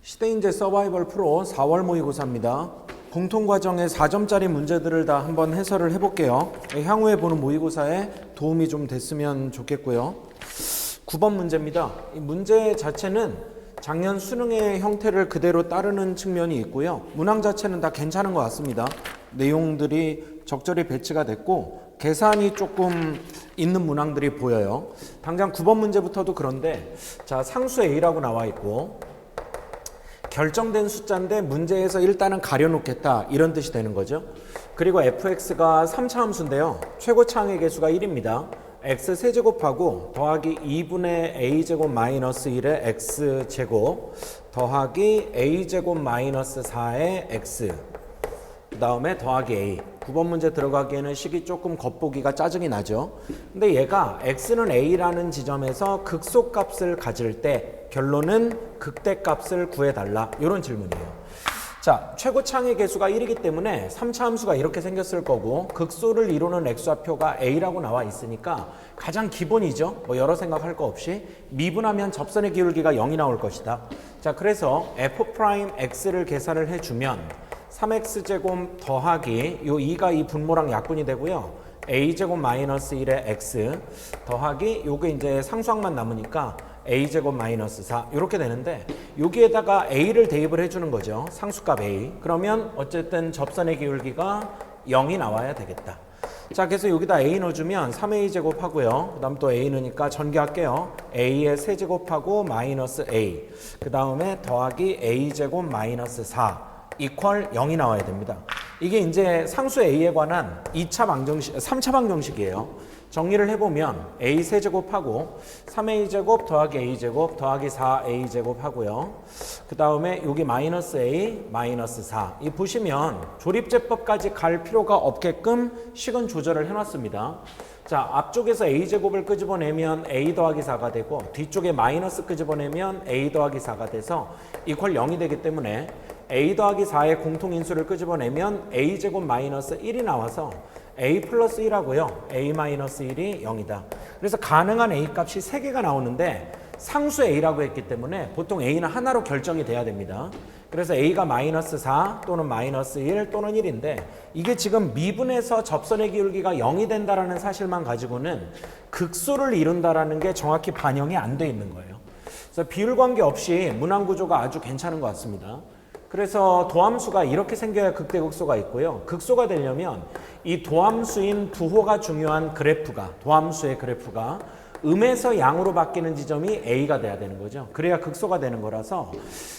시대인재 서바이벌 프로 4월 모의고사입니다. 공통과정의 4점짜리 문제들을 다 한번 해설을 해볼게요. 향후에 보는 모의고사에 도움이 좀 됐으면 좋겠고요. 9번 문제입니다. 이 문제 자체는 작년 수능의 형태를 그대로 따르는 측면이 있고요. 문항 자체는 다 괜찮은 것 같습니다. 내용들이 적절히 배치가 됐고 계산이 조금 있는 문항들이 보여요. 당장 9번 문제부터도 그런데 자, 상수 A라고 나와 있고 결정된 숫자인데 문제에서 일단은 가려놓겠다 이런 뜻이 되는 거죠. 그리고 fx가 3차 함수인데요. 최고차항의 개수가 1입니다. x 세제곱하고 더하기 2분의 a제곱 마이너스 1의 x제곱 더하기 a제곱 마이너스 4의 x 그 다음에 더하기 a. 9번 문제 들어가기에는 식이 조금 겉보기가 짜증이 나죠. 근데 얘가 x는 a라는 지점에서 극소값을 가질 때 결론은 극대값을 구해달라 이런 질문이에요. 자, 최고차항의 개수가 1이기 때문에 3차 함수가 이렇게 생겼을 거고 극소를 이루는 x좌표가 a라고 나와 있으니까 가장 기본이죠. 뭐 여러 생각할 거 없이 미분하면 접선의 기울기가 0이 나올 것이다. 자, 그래서 f'x를 계산을 해주면 3x제곱 더하기 요 2가 이 분모랑 약분이 되고요. a제곱 마이너스 1의 x 더하기 요게 이제 상수항만 남으니까 a제곱 마이너스 4 이렇게 되는데 여기에다가 a를 대입을 해주는 거죠. 상수값 a. 그러면 어쨌든 접선의 기울기가 0이 나와야 되겠다. 자, 그래서 여기다 a 넣어주면 3a 제곱하고요. 그 다음 또 a 넣으니까 전개할게요. a의 세제곱하고 마이너스 a 그 다음에 더하기 a 제곱 마이너스 4 이퀄 0이 나와야 됩니다. 이게 이제 상수 a에 관한 2차 방정식, 3차 방정식이에요. 정리를 해보면 a 세제곱하고 3a제곱 더하기 a제곱 더하기 4a제곱 하고요. 그 다음에 여기 마이너스 a 마이너스 4. 이 보시면 조립제법까지 갈 필요가 없게끔 식은 조절을 해놨습니다. 자, 앞쪽에서 a제곱을 끄집어내면 a 더하기 4가 되고 뒤쪽에 마이너스 끄집어내면 a 더하기 4가 돼서 이퀄 0이 되기 때문에 a 더하기 4의 공통인수를 끄집어내면 a제곱 마이너스 1이 나와서 a 플러스 1하고요. a 마이너스 1이 0이다. 그래서 가능한 a 값이 3개가 나오는데 상수 a라고 했기 때문에 보통 a는 하나로 결정이 돼야 됩니다. 그래서 a가 마이너스 4 또는 마이너스 1 또는 1인데 이게 지금 미분에서 접선의 기울기가 0이 된다는 사실만 가지고는 극소를 이룬다는 게 정확히 반영이 안 돼 있는 거예요. 그래서 비율 관계 없이 문항 구조가 아주 괜찮은 것 같습니다. 그래서 도함수가 이렇게 생겨야 극대극소가 있고요. 극소가 되려면 이 도함수인 부호가 중요한 그래프가, 도함수의 그래프가 음에서 양으로 바뀌는 지점이 a가 돼야 되는 거죠. 그래야 극소가 되는 거라서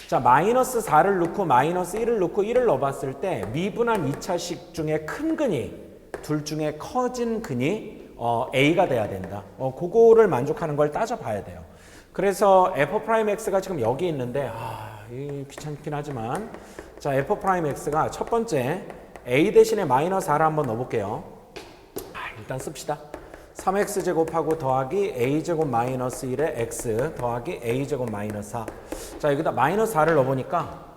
자, 마이너스 4를 넣고 마이너스 1을 넣고 1을 넣어봤을 때 미분한 2차식 중에 큰 근이 둘 중에 커진 근이 a가 돼야 된다. 그거를 만족하는 걸 따져봐야 돼요. 그래서 f'x가 지금 여기 있는데 귀찮긴 하지만 자, f'x가 첫 번째 a 대신에 마이너스 4를 한번 넣어볼게요. 일단 씁시다. 3x제곱하고 더하기 a제곱 마이너스 1의 x 더하기 a제곱 마이너스 4. 자, 여기다 마이너스 4를 넣어보니까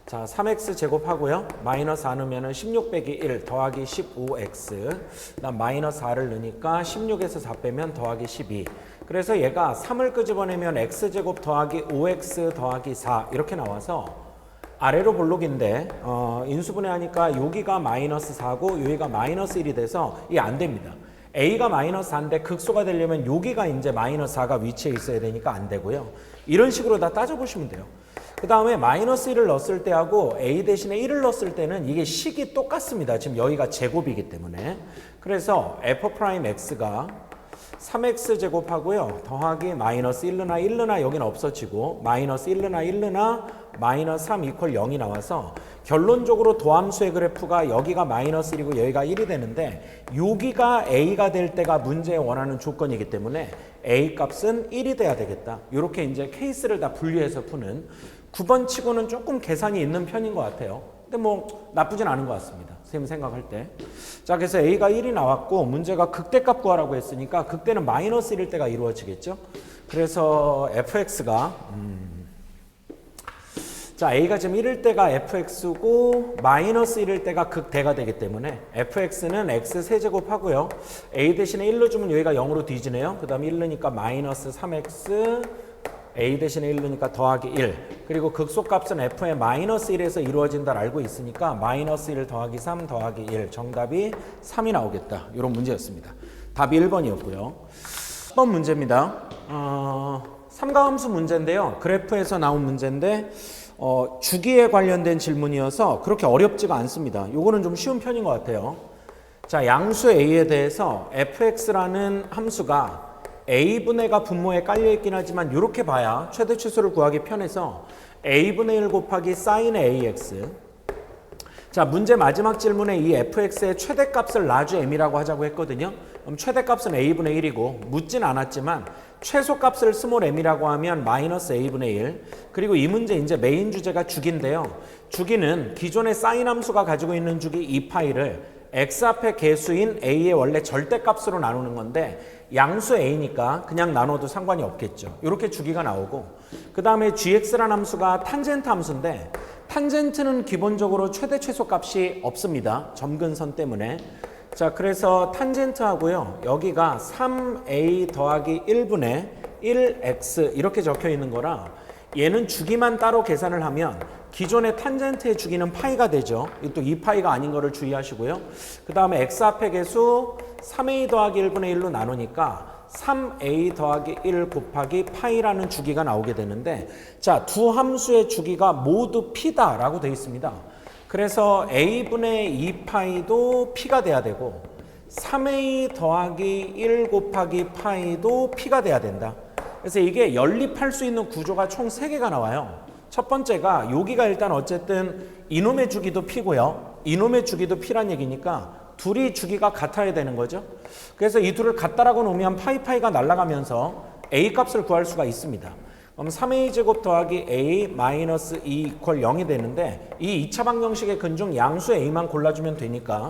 자, 3x제곱하고요. 마이너스 4 넣으면 16 빼기 1 더하기 15x 그다음 마이너스 4를 넣으니까 16에서 4 빼면 더하기 12. 그래서 얘가 3을 끄집어내면 x제곱 더하기 5x 더하기 4 이렇게 나와서 아래로 볼록인데 인수분해하니까 여기가 마이너스 4고 여기가 마이너스 1이 돼서 이게 안 됩니다. a가 마이너스 4인데 극소가 되려면 여기가 이제 마이너스 4가 위치해 있어야 되니까 안 되고요. 이런 식으로 다 따져보시면 돼요. 그 다음에 마이너스 1을 넣었을 때하고 a 대신에 1을 넣었을 때는 이게 식이 똑같습니다. 지금 여기가 제곱이기 때문에. 그래서 f'x가 3x 제곱하고요. 더하기 마이너스 1르나 1르나 여기는 없어지고 마이너스 1르나 1르나 마이너스 3 이퀄 0이 나와서 결론적으로 도함수의 그래프가 여기가 마이너스 1이고 여기가 1이 되는데 여기가 a가 될 때가 문제에 원하는 조건이기 때문에 a 값은 1이 돼야 되겠다. 이렇게 이제 케이스를 다 분리해서 푸는 9번 치고는 조금 계산이 있는 편인 것 같아요. 근데 뭐 나쁘진 않은 것 같습니다. 선생님 생각할 때. 자, 그래서 a가 1이 나왔고 문제가 극대값 구하라고 했으니까 극대는 마이너스 1일 때가 이루어지겠죠. 그래서 fx가 자, a가 지금 1일 때가 fx고 마이너스 1일 때가 극대가 되기 때문에 fx는 x 세제곱 하고요. a 대신에 1 넣어주면 여기가 0으로 뒤지네요. 그 다음에 1 넣으니까 마이너스 3x a 대신에 1이니까 더하기 1. 그리고 극소값은 f의 마이너스 1에서 이루어진다를 알고 있으니까 마이너스 1 더하기 3 더하기 1. 정답이 3이 나오겠다. 이런 문제였습니다. 답이 1번이었고요. 10번 문제입니다. 삼가함수 문제인데요. 그래프에서 나온 문제인데 주기에 관련된 질문이어서 그렇게 어렵지가 않습니다. 요거는 좀 쉬운 편인 것 같아요. 자, 양수 a에 대해서 fx라는 함수가 a분의가 분모에 깔려 있긴 하지만 이렇게 봐야 최대 최소를 구하기 편해서 a분의 1 곱하기 사인의 ax. 자, 문제 마지막 질문에 이 fx의 최대값을 나주 m이라고 하자고 했거든요. 그럼 최대값은 a분의 1이고 묻진 않았지만 최소값을 스몰 m이라고 하면 마이너스 a분의 1. 그리고 이 문제 이제 메인 주제가 주기인데요. 주기는 기존의 사인 함수가 가지고 있는 주기 2파이를 x 앞의 개수인 a의 원래 절대값으로 나누는 건데 양수 a니까 그냥 나눠도 상관이 없겠죠. 이렇게 주기가 나오고 그 다음에 gx라는 함수가 탄젠트 함수인데 탄젠트는 기본적으로 최대 최소 값이 없습니다. 점근선 때문에. 자, 그래서 탄젠트 하고요. 여기가 3a 더하기 1분의 1x 이렇게 적혀 있는 거라 얘는 주기만 따로 계산을 하면 기존의 탄젠트의 주기는 파이가 되죠. 또 2파이가 아닌 거를 주의하시고요. 그 다음에 x 앞의 개수 3a 더하기 1분의 1로 나누니까 3a 더하기 1 곱하기 파이라는 주기가 나오게 되는데 자, 두 함수의 주기가 모두 p다라고 되어 있습니다. 그래서 a분의 2파이도 p가 돼야 되고 3a 더하기 1 곱하기 파이도 p가 돼야 된다. 그래서 이게 연립할 수 있는 구조가 총 3개가 나와요. 첫 번째가 여기가 일단 어쨌든 이놈의 주기도 p고요. 이놈의 주기도 p란 얘기니까 둘이 주기가 같아야 되는 거죠. 그래서 이 둘을 같다라고 놓으면 파이가 날아가면서 a 값을 구할 수가 있습니다. 그럼 3a 제곱 더하기 a 마이너스 2 이퀄 0이 되는데 이 2차 방정식의 근중 양수 a만 골라주면 되니까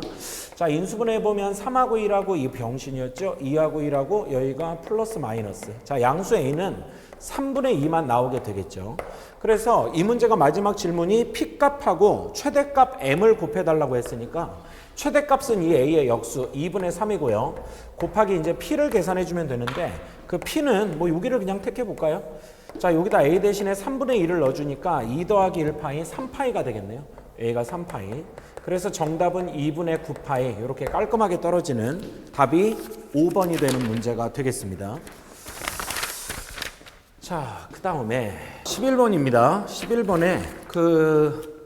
자, 인수분해 보면 3하고 1하고 이 병신이었죠. 2하고 1하고 여기가 플러스 마이너스. 자, 양수 a는 3분의 2만 나오게 되겠죠. 그래서 이 문제가 마지막 질문이 p값하고 최대값 m을 곱해달라고 했으니까 최대값은 이 a의 역수 2분의 3이고요. 곱하기 이제 p를 계산해주면 되는데 그 p는 뭐 여기를 그냥 택해볼까요? 자, 여기다 a 대신에 3분의 2를 넣어주니까 2 더하기 1파이 3파이가 되겠네요. a가 3파이. 그래서 정답은 2분의 9파이 이렇게 깔끔하게 떨어지는 답이 5번이 되는 문제가 되겠습니다. 자, 그 다음에 11번입니다. 11번에 그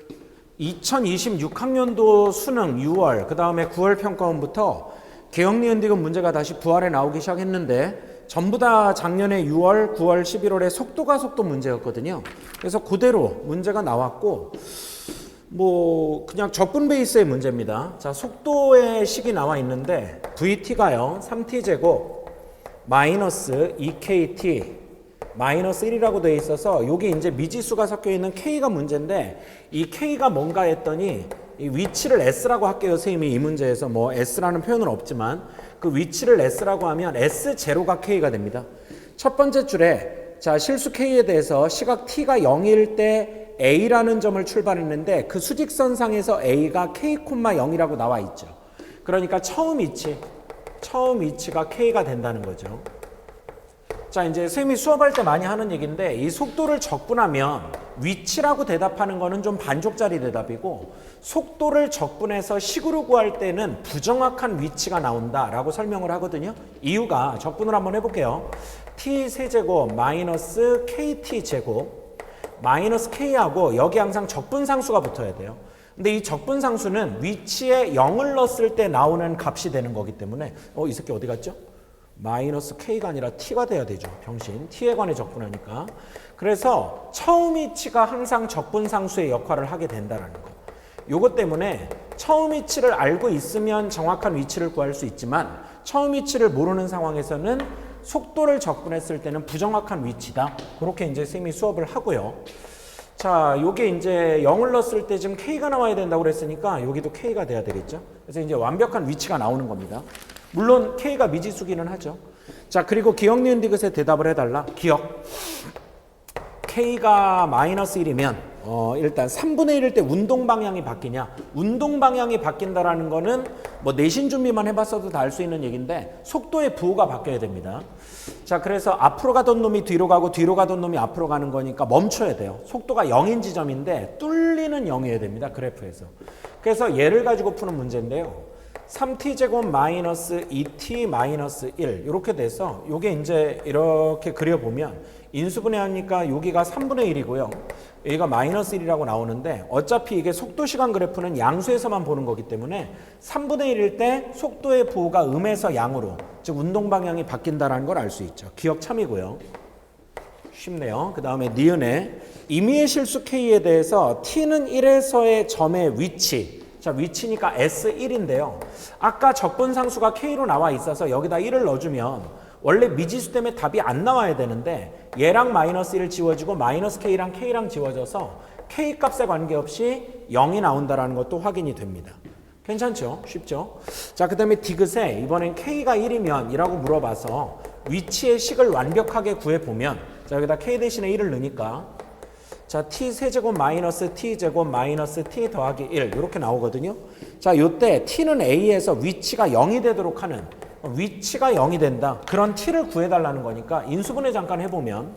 2026학년도 수능 6월 그 다음에 9월 평가원부터 개역 니은디귿 문제가 다시 부활해 나오기 시작했는데 전부 다 작년에 6월, 9월, 11월에 속도가 속도 문제였거든요. 그래서 그대로 문제가 나왔고 뭐 그냥 적분 베이스의 문제입니다. 자, 속도의 식이 나와 있는데 VT가요 3t 제곱 마이너스 2kt 마이너스 1이라고 되어 있어서 여기 이제 미지수가 섞여 있는 k가 문제인데 이 k가 뭔가 했더니 이 위치를 s라고 할게요. 선생님이 이 문제에서 뭐 s라는 표현은 없지만 그 위치를 s라고 하면 s0가 k가 됩니다. 첫 번째 줄에 자, 실수 k에 대해서 시각 t가 0일 때 a라는 점을 출발했는데 그 수직선상에서 a가 k, 0이라고 나와 있죠. 그러니까 처음 위치가 k가 된다는 거죠. 자, 이제 선생님이 수업할 때 많이 하는 얘기인데 이 속도를 적분하면 위치라고 대답하는 거는 좀 반쪽짜리 대답이고 속도를 적분해서 식으로 구할 때는 부정확한 위치가 나온다라고 설명을 하거든요. 이유가 적분을 한번 해볼게요. t 세제곱 마이너스 kt 제곱 마이너스 k하고 여기 항상 적분상수가 붙어야 돼요. 근데 이 적분상수는 위치에 0을 넣었을 때 나오는 값이 되는 거기 때문에 이 새끼 어디 갔죠? 마이너스 k가 아니라 t가 돼야 되죠. 병신. t에 관해 적분하니까. 그래서 처음 위치가 항상 적분상수의 역할을 하게 된다는 거. 요것 때문에 처음 위치를 알고 있으면 정확한 위치를 구할 수 있지만 처음 위치를 모르는 상황에서는 속도를 적분했을 때는 부정확한 위치다. 그렇게 이제 쌤이 수업을 하고요. 자, 요게 이제 0을 넣었을 때 지금 k가 나와야 된다고 그랬으니까 여기도 k가 돼야 되겠죠. 그래서 이제 완벽한 위치가 나오는 겁니다. 물론 k가 미지수기는 하죠. 자, 그리고 기억 니은 디귿에 대답을 해달라. 기억. k가 마이너스 1이면 일단 3분의 1일 때 운동 방향이 바뀌냐? 운동 방향이 바뀐다라는 거는 뭐 내신 준비만 해봤어도 다 알 수 있는 얘기인데 속도의 부호가 바뀌어야 됩니다. 자, 그래서 앞으로 가던 놈이 뒤로 가고 뒤로 가던 놈이 앞으로 가는 거니까 멈춰야 돼요. 속도가 0인 지점인데 뚫리는 0이어야 됩니다. 그래프에서. 그래서 얘를 가지고 푸는 문제인데요. 3t제곱 마이너스 2t 마이너스 1 이렇게 돼서 요게 이제 이렇게 그려보면 인수분해하니까 여기가 3분의 1이고요. 여기가 마이너스 1이라고 나오는데 어차피 이게 속도 시간 그래프는 양수에서만 보는 거기 때문에 3분의 1일 때 속도의 부호가 음에서 양으로 즉 운동 방향이 바뀐다는 걸 알 수 있죠. 기억 참이고요. 쉽네요. 그 다음에 니은에 임의의 실수 K에 대해서 T는 1에서의 점의 위치 자, 위치니까 S1인데요. 아까 적분상수가 K로 나와 있어서 여기다 1을 넣어주면 원래 미지수 때문에 답이 안 나와야 되는데 얘랑 마이너스 1 지워지고 마이너스 K랑 K랑 지워져서 K 값에 관계없이 0이 나온다는 것도 확인이 됩니다. 괜찮죠? 쉽죠? 자, 그 다음에 디귿에 이번엔 K가 1이면 이라고 물어봐서 위치의 식을 완벽하게 구해보면 자, 여기다 K 대신에 1을 넣으니까 자, t 세제곱 마이너스 t 제곱 마이너스 t 더하기 1 이렇게 나오거든요. 자, 요때 t는 a에서 위치가 0이 되도록 하는 위치가 0이 된다. 그런 t를 구해달라는 거니까 인수분해 잠깐 해보면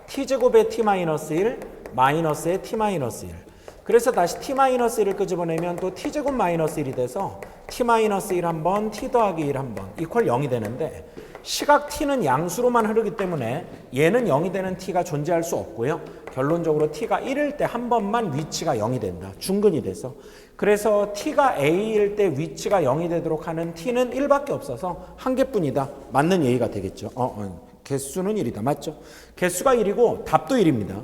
t 제곱에 t 마이너스 1 마이너스에 t 마이너스 1 그래서 다시 t 마이너스 1을 끄집어내면 또 t 제곱 마이너스 1이 돼서 t 마이너스 1 한 번 t 더하기 1 한 번 이퀄 0이 되는데 시각 t는 양수로만 흐르기 때문에 얘는 0이 되는 t가 존재할 수 없고요. 결론적으로 t가 1일 때 한 번만 위치가 0이 된다. 중근이 돼서. 그래서 t가 a일 때 위치가 0이 되도록 하는 t는 1밖에 없어서 한 개뿐이다. 맞는 예의가 되겠죠. 개수는 1이다. 맞죠? 개수가 1이고 답도 1입니다.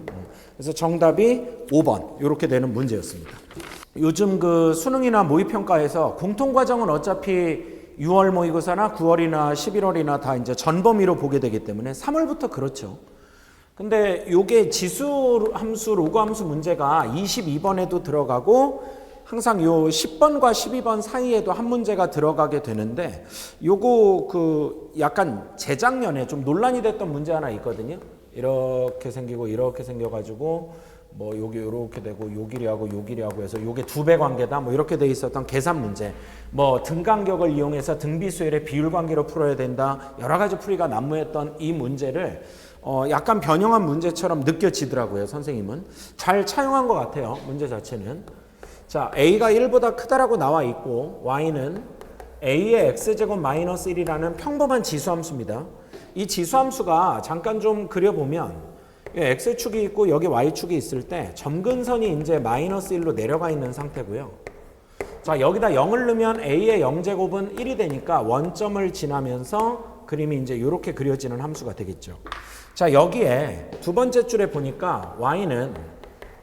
그래서 정답이 5번 이렇게 되는 문제였습니다. 요즘 그 수능이나 모의평가에서 공통과정은 어차피 6월 모의고사나 9월이나 11월이나 다 이제 전범위로 보게 되기 때문에 3월부터 그렇죠. 근데 요게 지수 함수, 로그 함수 문제가 22번에도 들어가고 항상 요 10번과 12번 사이에도 한 문제가 들어가게 되는데 요거 그 약간 재작년에 좀 논란이 됐던 문제 하나 있거든요. 이렇게 생기고 이렇게 생겨가지고 뭐 요게 요렇게 되고 요 길이하고 요 길이하고 해서 요게 2배 관계다 뭐 이렇게 돼 있었던 계산 문제 뭐 등간격을 이용해서 등비수열의 비율 관계로 풀어야 된다 여러 가지 풀이가 난무했던 이 문제를 약간 변형한 문제처럼 느껴지더라고요. 선생님은 잘 차용한 것 같아요. 문제 자체는 자 A가 1보다 크다라고 나와 있고 Y는 A의 X제곱 마이너스 1이라는 평범한 지수함수입니다. 이 지수함수가 잠깐 좀 그려보면 X축이 있고 여기 Y축이 있을 때 점근선이 이제 마이너스 1로 내려가 있는 상태고요. 자, 여기다 0을 넣으면 A의 0제곱은 1이 되니까 원점을 지나면서 그림이 이제 이렇게 그려지는 함수가 되겠죠. 자, 여기에 두 번째 줄에 보니까 Y는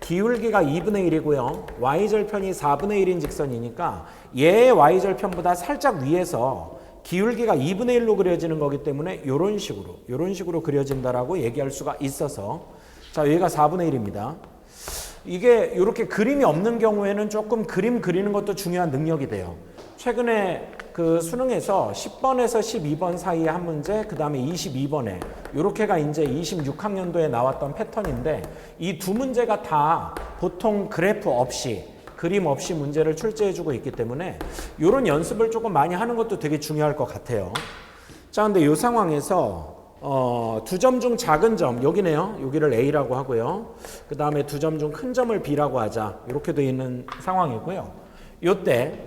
기울기가 2분의 1이고요. Y절편이 4분의 1인 직선이니까 얘의 Y절편보다 살짝 위에서 기울기가 2분의 1로 그려지는 거기 때문에 이런 식으로 그려진다라고 얘기할 수가 있어서 자 여기가 4분의 1입니다. 이게 이렇게 그림이 없는 경우에는 조금 그림 그리는 것도 중요한 능력이 돼요. 최근에 그 수능에서 10번에서 12번 사이에 한 문제, 그 다음에 22번에 이렇게가 이제 26학년도에 나왔던 패턴인데 이 두 문제가 다 보통 그래프 없이 그림 없이 문제를 출제해주고 있기 때문에 이런 연습을 조금 많이 하는 것도 되게 중요할 것 같아요. 자, 근데 이 상황에서 두 점 중 작은 점 여기네요. 여기를 A라고 하고요. 그 다음에 두 점 중 큰 점을 B라고 하자. 이렇게 되어 있는 상황이고요. 이때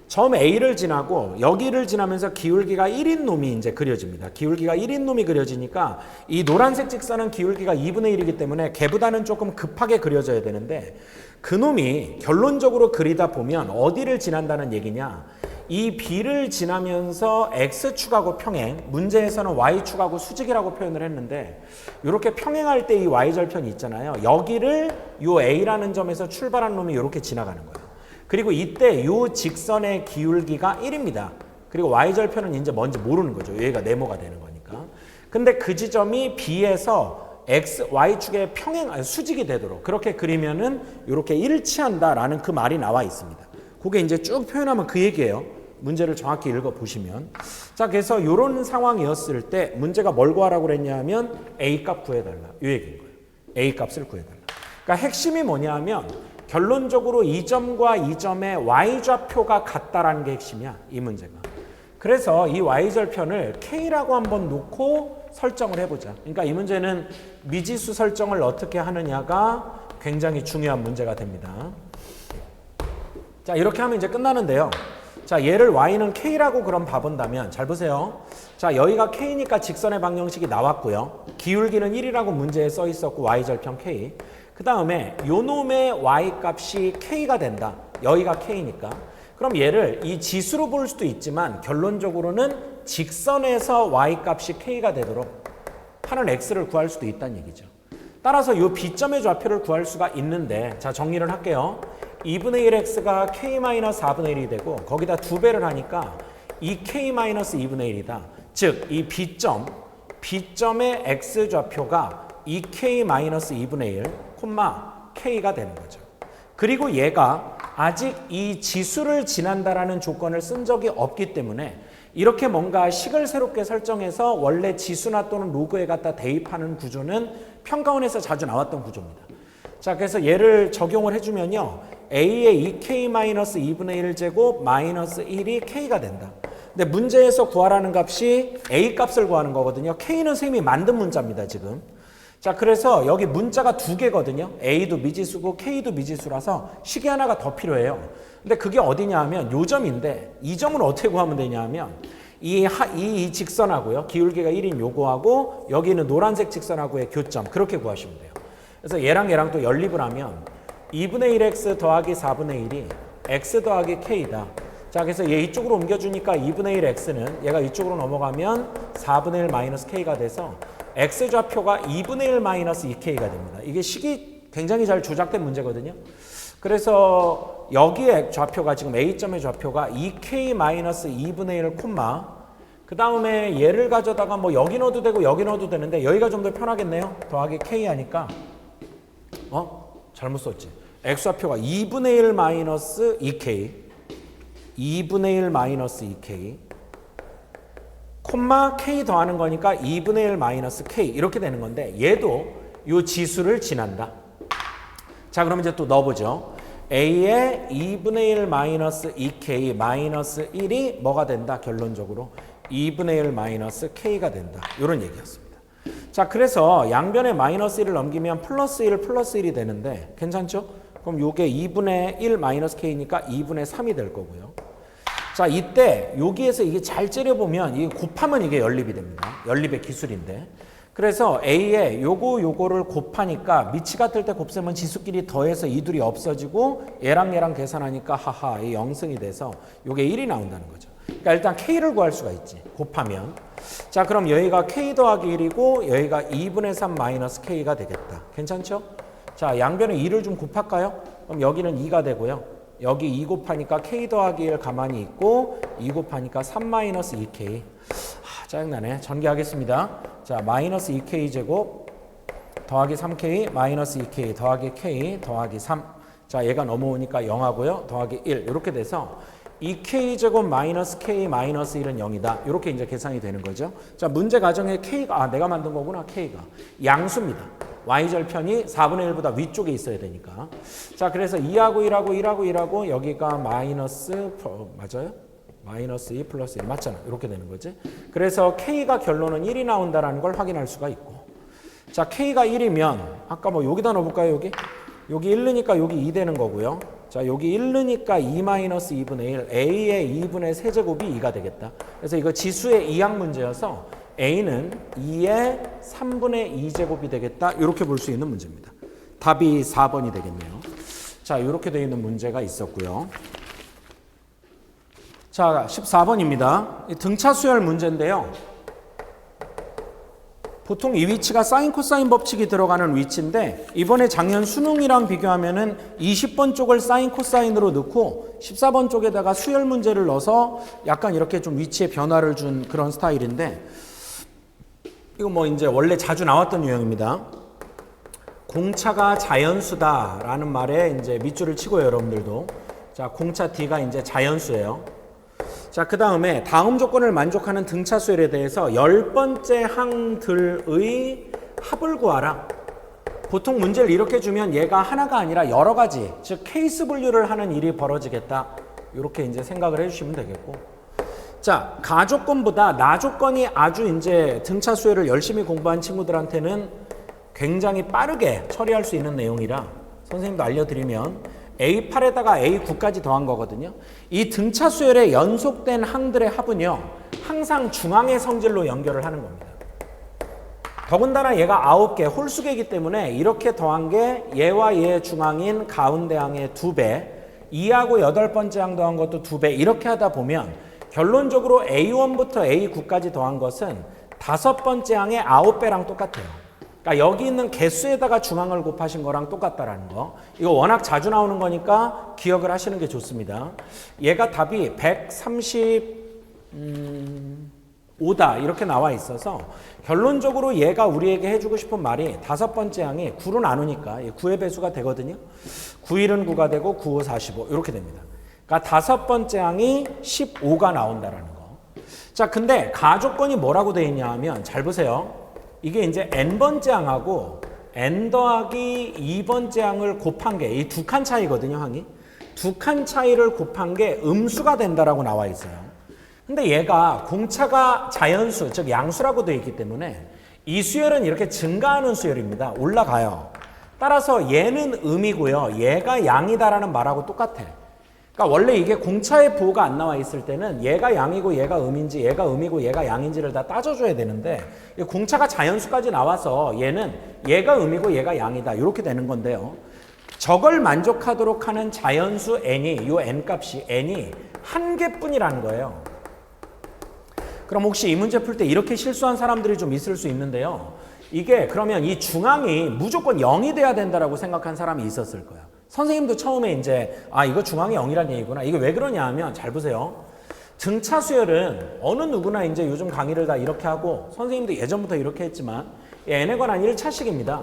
점 A를 지나고 여기를 지나면서 기울기가 1인 놈이 이제 그려집니다. 기울기가 1인 놈이 그려지니까 이 노란색 직선은 기울기가 2분의 1이기 때문에 걔보다는 조금 급하게 그려져야 되는데 그 놈이 결론적으로 그리다 보면 어디를 지난다는 얘기냐. 이 B를 지나면서 X축하고 평행, 문제에서는 Y축하고 수직이라고 표현을 했는데 이렇게 평행할 때 이 Y절편이 있잖아요. 여기를 요 A라는 점에서 출발한 놈이 이렇게 지나가는 거예요. 그리고 이때 이 직선의 기울기가 1입니다. 그리고 Y절편은 이제 뭔지 모르는 거죠. 얘가 네모가 되는 거니까. 근데 그 지점이 B에서 X, Y축의 평행, 수직이 되도록 그렇게 그리면은 이렇게 일치한다라는 그 말이 나와 있습니다. 그게 이제 쭉 표현하면 그 얘기예요. 문제를 정확히 읽어보시면. 자, 그래서 이런 상황이었을 때 문제가 뭘 구하라고 그랬냐 하면 A 값 구해달라. 이 얘기인 거예요. A 값을 구해달라. 그러니까 핵심이 뭐냐면 결론적으로 이 점과 이 점의 y좌표가 같다라는 게 핵심이야, 이 문제가. 그래서 이 y절편을 k라고 한번 놓고 설정을 해보자. 그러니까 이 문제는 미지수 설정을 어떻게 하느냐가 굉장히 중요한 문제가 됩니다. 자, 이렇게 하면 이제 끝나는데요. 자, 얘를 y는 k라고 그럼 봐본다면 잘 보세요. 자, 여기가 k니까 직선의 방정식이 나왔고요. 기울기는 1이라고 문제에 써 있었고 y절편 k. 그 다음에 요 놈의 y 값이 k가 된다. 여기가 k니까. 그럼 얘를 이 지수로 볼 수도 있지만 결론적으로는 직선에서 y 값이 k가 되도록 하는 x를 구할 수도 있다는 얘기죠. 따라서 이 B점의 좌표를 구할 수가 있는데, 자, 정리를 할게요. 2분의 1x가 k-4분의 1이 되고 거기다 2배를 하니까 2k-2분의 1이다. 즉, 이 B점의 x좌표가 2k-2분의 1, k가 되는 거죠. 그리고 얘가 아직 이 지수를 지난다라는 조건을 쓴 적이 없기 때문에 이렇게 뭔가 식을 새롭게 설정해서 원래 지수나 또는 로그에 갖다 대입하는 구조는 평가원에서 자주 나왔던 구조입니다. 자, 그래서 얘를 적용을 해주면요. a의 2k-2분의 1제곱 마이너스 1이 k가 된다. 근데 문제에서 구하라는 값이 a 값을 구하는 거거든요. k는 선생님이 만든 문자입니다, 지금. 자, 그래서 여기 문자가 두 개거든요. a도 미지수고 k도 미지수라서 식이 하나가 더 필요해요. 근데 그게 어디냐 하면 요 점인데 이 점은 어떻게 구하면 되냐 하면 이 직선하고요. 기울기가 1인 요거하고 여기는 노란색 직선하고의 교점 그렇게 구하시면 돼요. 그래서 얘랑 또 연립을 하면 2분의 1x 더하기 4분의 1이 x 더하기 k다. 자, 그래서 얘 이쪽으로 옮겨주니까 2분의 1 x는 얘가 이쪽으로 넘어가면 4분의 1 마이너스 k가 돼서 x좌표가 2분의 1 마이너스 2k가 됩니다. 이게 식이 굉장히 잘 조작된 문제거든요. 그래서 여기에 좌표가 지금 A점의 좌표가 2k 마이너스 2분의 1 그 다음에 얘를 가져다가 뭐 여기 넣어도 되고 여기 넣어도 되는데 여기가 좀 더 편하겠네요. 더하기 k 하니까 잘못 썼지. x좌표가 2분의 1 마이너스 2k 2분의 1 마이너스 2k k 더하는 거니까 2분의 1 마이너스 k 이렇게 되는 건데 얘도 이 지수를 지난다. 자, 그럼 이제 또 넣어보죠. a의 2분의 1 마이너스 2k 마이너스 1이 뭐가 된다? 결론적으로 2분의 1 마이너스 k가 된다. 이런 얘기였습니다. 자, 그래서 양변에 마이너스 1을 넘기면 플러스 1 플러스 1이 되는데 괜찮죠? 그럼 이게 2분의 1 마이너스 k니까 2분의 3이 될 거고요. 자, 이때 여기에서 이게 잘 째려보면 이게 곱하면 이게 연립이 됩니다. 연립의 기술인데. 그래서 A에 요거를 곱하니까 밑이 같을 때 곱셈은 지수끼리 더해서 이 둘이 없어지고 얘랑 계산하니까 하하 이 0승이 돼서 요게 1이 나온다는 거죠. 그러니까 일단 K를 구할 수가 있지. 곱하면. 자, 그럼 여기가 K 더하기 1이고 여기가 2분의 3 마이너스 K가 되겠다. 괜찮죠? 자, 양변에 2를 좀 곱할까요? 그럼 여기는 2가 되고요. 여기 2 곱하니까 K 더하기 1 가만히 있고 2 곱하니까 3 마이너스 2K. 짜증나네. 전개하겠습니다. 자, 마이너스 2K 제곱 더하기 3K 마이너스 2K 더하기 K 더하기 3. 자, 얘가 넘어오니까 0하고요. 더하기 1 이렇게 돼서 2K 제곱 마이너스 K 마이너스 1은 0이다. 이렇게 이제 계산이 되는 거죠. 자, 문제 가정에 K가 내가 만든 거구나. K가 양수입니다. y절편이 4분의 1보다 위쪽에 있어야 되니까. 자, 그래서 2하고 1하고 여기가 마이너스 맞아요? 마이너스 2 플러스 1 맞잖아. 이렇게 되는 거지. 그래서 K가 결론은 1이 나온다라는 걸 확인할 수가 있고. 자, K가 1이면 아까 뭐 여기다 넣어볼까요? 여기 1 넣으니까 여기 2 되는 거고요. 자, 여기 1 넣으니까 2 마이너스 2분의 1 A의 2분의 세제곱이 2가 되겠다. 그래서 이거 지수의 이항 문제여서 A는 2의 3분의 2제곱이 되겠다. 이렇게 볼 수 있는 문제입니다. 답이 4번이 되겠네요. 자, 이렇게 되어 있는 문제가 있었고요. 자, 14번입니다. 등차수열 문제인데요. 보통 이 위치가 사인 코사인 법칙이 들어가는 위치인데 이번에 작년 수능이랑 비교하면은 20번 쪽을 사인 코사인으로 넣고 14번 쪽에다가 수열 문제를 넣어서 약간 이렇게 좀 위치에 변화를 준 그런 스타일인데 이거 뭐 이제 원래 자주 나왔던 유형입니다. 공차가 자연수다라는 말에 이제 밑줄을 치고요, 여러분들도. 자, 공차 D가 이제 자연수예요. 자, 그 다음에 다음 조건을 만족하는 등차수열에 대해서 10번째 항들의 합을 구하라. 보통 문제를 이렇게 주면 얘가 하나가 아니라 여러 가지, 즉 케이스 분류를 하는 일이 벌어지겠다. 이렇게 이제 생각을 해주시면 되겠고. 자, 가조건보다 나조건이 아주 이제 등차 수열을 열심히 공부한 친구들한테는 굉장히 빠르게 처리할 수 있는 내용이라 선생님도 알려드리면 A8에다가 A9까지 더한 거거든요. 이 등차 수열의 연속된 항들의 합은요, 항상 중앙의 성질로 연결을 하는 겁니다. 더군다나 얘가 9개 홀수계이기 때문에 이렇게 더한 게 얘와 얘의 중앙인 가운데 항의 2배, 2하고 8번째 항 더한 것도 2배, 이렇게 하다 보면 결론적으로 A1부터 A9까지 더한 것은 5번째 항의 9배랑 똑같아요. 그러니까 여기 있는 개수에다가 중앙을 곱하신 거랑 똑같다라는 거. 이거 워낙 자주 나오는 거니까 기억을 하시는 게 좋습니다. 얘가 답이 135다 이렇게 나와 있어서 결론적으로 얘가 우리에게 해주고 싶은 말이 5번째 항이 9로 나누니까 9의 배수가 되거든요. 9일은 9가 되고 9, 5, 45 이렇게 됩니다. 그러니까 5번째 항이 15가 나온다라는 거. 자, 근데 가조건이 뭐라고 되어 있냐 하면 잘 보세요. 이게 이제 n번째 항하고 n 더하기 2번째 항을 곱한 게 이 두 칸 차이거든요, 항이. 두 칸 차이를 곱한 게 음수가 된다라고 나와 있어요. 근데 얘가 공차가 자연수, 즉 양수라고 되어 있기 때문에 이 수열은 이렇게 증가하는 수열입니다. 올라가요. 따라서 얘는 음이고요. 얘가 양이다라는 말하고 똑같아. 그러니까 원래 이게 공차의 부호가 안 나와 있을 때는 얘가 양이고 얘가 음인지 얘가 음이고 얘가 양인지를 다 따져줘야 되는데 공차가 자연수까지 나와서 얘는 얘가 음이고 얘가 양이다 이렇게 되는 건데요. 저걸 만족하도록 하는 자연수 n이, 요 n값이 n이 한 개뿐이라는 거예요. 그럼 혹시 이 문제 풀 때 이렇게 실수한 사람들이 좀 있을 수 있는데요. 이게 그러면 이 중앙이 무조건 0이 돼야 된다라고 생각한 사람이 있었을 거야. 선생님도 처음에 이제 이거 중앙이 0이란 얘기구나. 이게 왜 그러냐 하면 잘 보세요. 등차 수열은 어느 누구나 이제 요즘 강의를 다 이렇게 하고 선생님도 예전부터 이렇게 했지만 n에 관한 1차식입니다.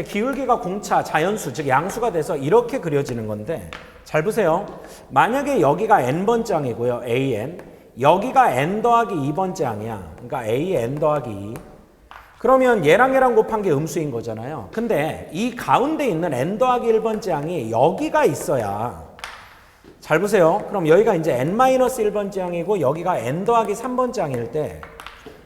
기울기가 공차, 자연수, 즉 양수가 돼서 이렇게 그려지는 건데 잘 보세요. 만약에 여기가 n번째 항이고요. an. 여기가 n 더하기 2번째 항이야. 그러니까 a n 더하기 2. 그러면 얘랑 얘랑 곱한 게 음수인 거잖아요. 근데 이 가운데 있는 n 더하기 1번째 항이 여기가 있어야 잘 보세요. 그럼 여기가 이제 n-1번째 항이고 여기가 n 더하기 3번째 항일 때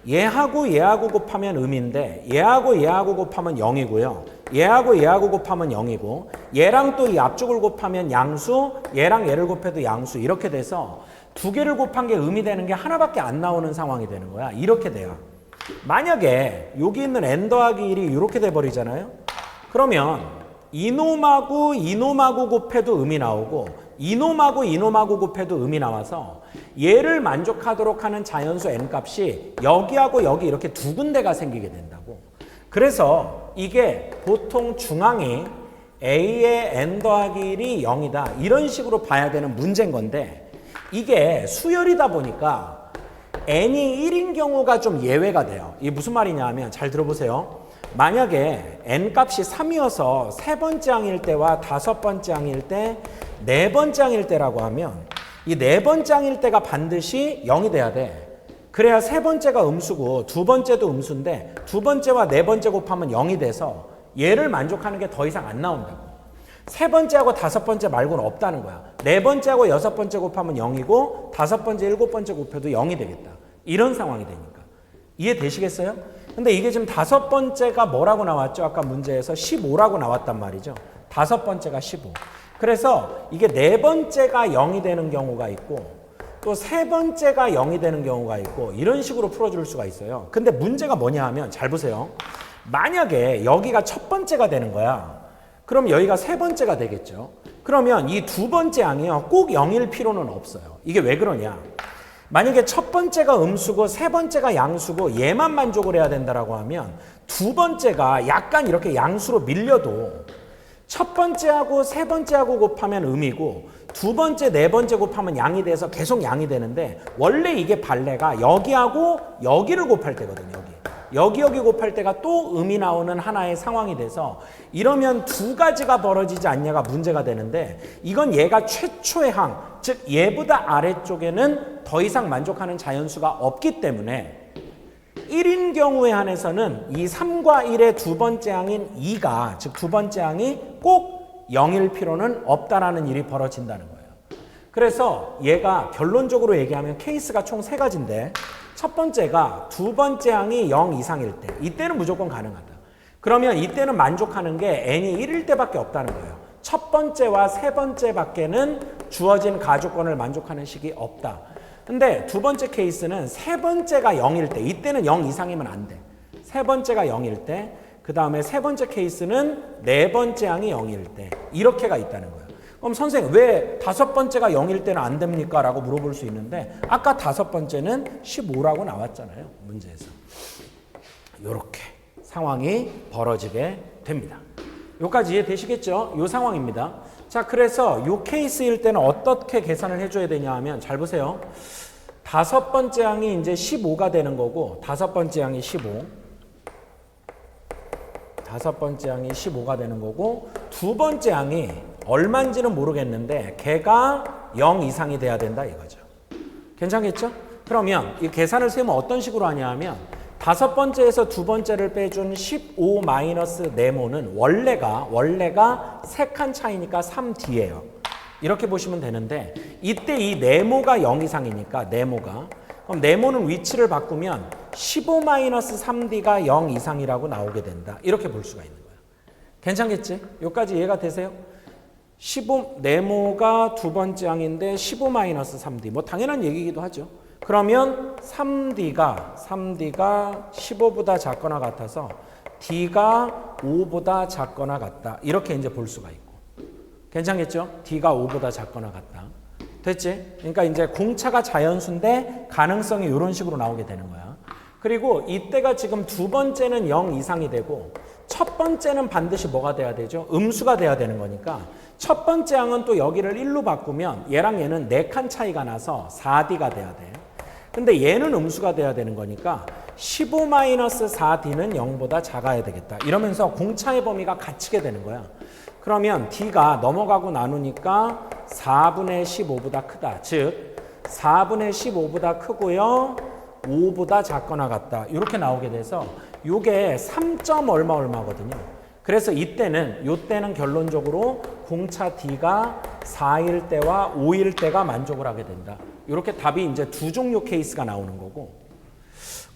얘하고 얘하고 곱하면 음인데 얘하고 얘하고 곱하면 0이고요. 얘하고 얘하고 곱하면 0이고 얘랑 또 이 앞쪽을 곱하면 양수, 얘랑 얘를 곱해도 양수 이렇게 돼서 두 개를 곱한 게 음이 되는 게 하나밖에 안 나오는 상황이 되는 거야. 이렇게 돼요. 만약에 여기 있는 n 더하기 1이 이렇게 돼버리잖아요. 그러면 이놈하고 곱해도 음이 나오고 이놈하고 곱해도 음이 나와서 얘를 만족하도록 하는 자연수 n 값이 여기하고 여기 이렇게 두 군데가 생기게 된다고. 그래서 이게 보통 중앙이 a의 n 더하기 1이 0이다 이런 식으로 봐야 되는 문제인 건데 이게 수열이다 보니까 n이 1인 경우가 좀 예외가 돼요. 이게 무슨 말이냐 하면 잘 들어보세요. 만약에 n값이 3이어서 세 번째 항일 때와 5번째 항일 때, 네 번째 항일 때라고 하면 이 네 번째 항일 때가 반드시 0이 돼야 돼. 그래야 세 번째가 음수고 두 번째도 음수인데 두 번째와 네 번째 곱하면 0이 돼서 얘를 만족하는 게 더 이상 안 나온다고. 세 번째하고 5번째 말고는 없다는 거야. 네 번째하고 6번째 곱하면 0이고 5번째, 7번째 곱해도 0이 되겠다. 이런 상황이 되니까. 이해되시겠어요? 근데 이게 지금 5번째가 뭐라고 나왔죠? 아까 문제에서 15라고 나왔단 말이죠. 5번째가 15. 그래서 이게 네 번째가 0이 되는 경우가 있고 또 세 번째가 0이 되는 경우가 있고 이런 식으로 풀어줄 수가 있어요. 근데 문제가 뭐냐 하면 잘 보세요. 만약에 여기가 첫 번째가 되는 거야. 그럼 여기가 세 번째가 되겠죠. 그러면 이 두 번째 항이요. 꼭 0일 필요는 없어요. 이게 왜 그러냐. 만약에 첫 번째가 음수고 세 번째가 양수고 얘만 만족을 해야 된다라고 하면 두 번째가 약간 이렇게 양수로 밀려도 첫 번째하고 세 번째하고 곱하면 음이고 두 번째, 네 번째 곱하면 양이 돼서 계속 양이 되는데 원래 이게 발레가 여기하고 여기를 곱할 때거든요. 여기 곱할 때가 또 음이 나오는 하나의 상황이 돼서 이러면 두 가지가 벌어지지 않냐가 문제가 되는데 이건 얘가 최초의 항, 즉 얘보다 아래쪽에는 더 이상 만족하는 자연수가 없기 때문에 1인 경우에 한해서는 이 3과 1의 두 번째 항인 2가, 즉 두 번째 항이 꼭 0일 필요는 없다라는 일이 벌어진다는 거예요. 그래서 얘가 결론적으로 얘기하면 케이스가 총 3가지인데 첫 번째가 두 번째 항이 0 이상일 때, 이때는 무조건 가능하다. 그러면 이때는 만족하는 게 n이 1일 때밖에 없다는 거예요. 첫 번째와 세 번째 밖에는 주어진 가조건을 만족하는 식이 없다. 근데 두 번째 케이스는 세 번째가 0일 때, 이때는 0 이상이면 안 돼. 세 번째가 0일 때, 그 다음에 세 번째 케이스는 네 번째 항이 0일 때, 이렇게가 있다는 거예요. 그럼 선생님 왜 다섯 번째가 0일 때는 안 됩니까? 라고 물어볼 수 있는데 아까 다섯 번째는 15라고 나왔잖아요. 문제에서. 이렇게 상황이 벌어지게 됩니다. 여기까지 이해되시겠죠? 이 상황입니다. 자, 그래서 이 케이스일 때는 어떻게 계산을 해줘야 되냐 하면 잘 보세요. 다섯 번째 항이 이제 15가 되는 거고 다섯 번째 항이 15. 다섯 번째 항이 15가 되는 거고 두 번째 항이 얼마인지는 모르겠는데 걔가 0 이상이 돼야 된다 이거죠. 괜찮겠죠? 그러면 이 계산을 세우면 어떤 식으로 하냐 하면 다섯 번째에서 두 번째를 빼준 15 마이너스 네모는 원래가 3칸 차이니까 3D예요. 이렇게 보시면 되는데 이때 이 네모가 0 이상이니까 네모가 그럼 네모는 위치를 바꾸면 15 마이너스 3D가 0 이상이라고 나오게 된다. 이렇게 볼 수가 있는 거예요. 괜찮겠지? 여기까지 이해가 되세요? 15 네모가 두 번째 항인데 15 마이너스 3D 뭐 당연한 얘기이기도 하죠. 그러면 3D가 15보다 작거나 같아서 D가 5보다 작거나 같다. 이렇게 이제 볼 수가 있고. 괜찮겠죠? D가 5보다 작거나 같다. 됐지? 그러니까 이제 공차가 자연수인데 가능성이 이런 식으로 나오게 되는 거야. 그리고 이때가 지금 두 번째는 0 이상이 되고 첫 번째는 반드시 뭐가 돼야 되죠? 음수가 돼야 되는 거니까 첫 번째 항은 또 여기를 1로 바꾸면 얘랑 얘는 4칸 차이가 나서 4D가 돼야 돼. 근데 얘는 음수가 돼야 되는 거니까 15-4D는 0보다 작아야 되겠다. 이러면서 공차의 범위가 갇히게 되는 거야. 그러면 D가 넘어가고 나누니까 4분의 15보다 크다. 즉 4분의 15보다 크고요. 5보다 작거나 같다. 이렇게 나오게 돼서 이게 3점 얼마거든요. 그래서 이때는 결론적으로 공차 D가 4일 때와 5일 때가 만족을 하게 된다. 이렇게 답이 이제 두 종류 케이스가 나오는 거고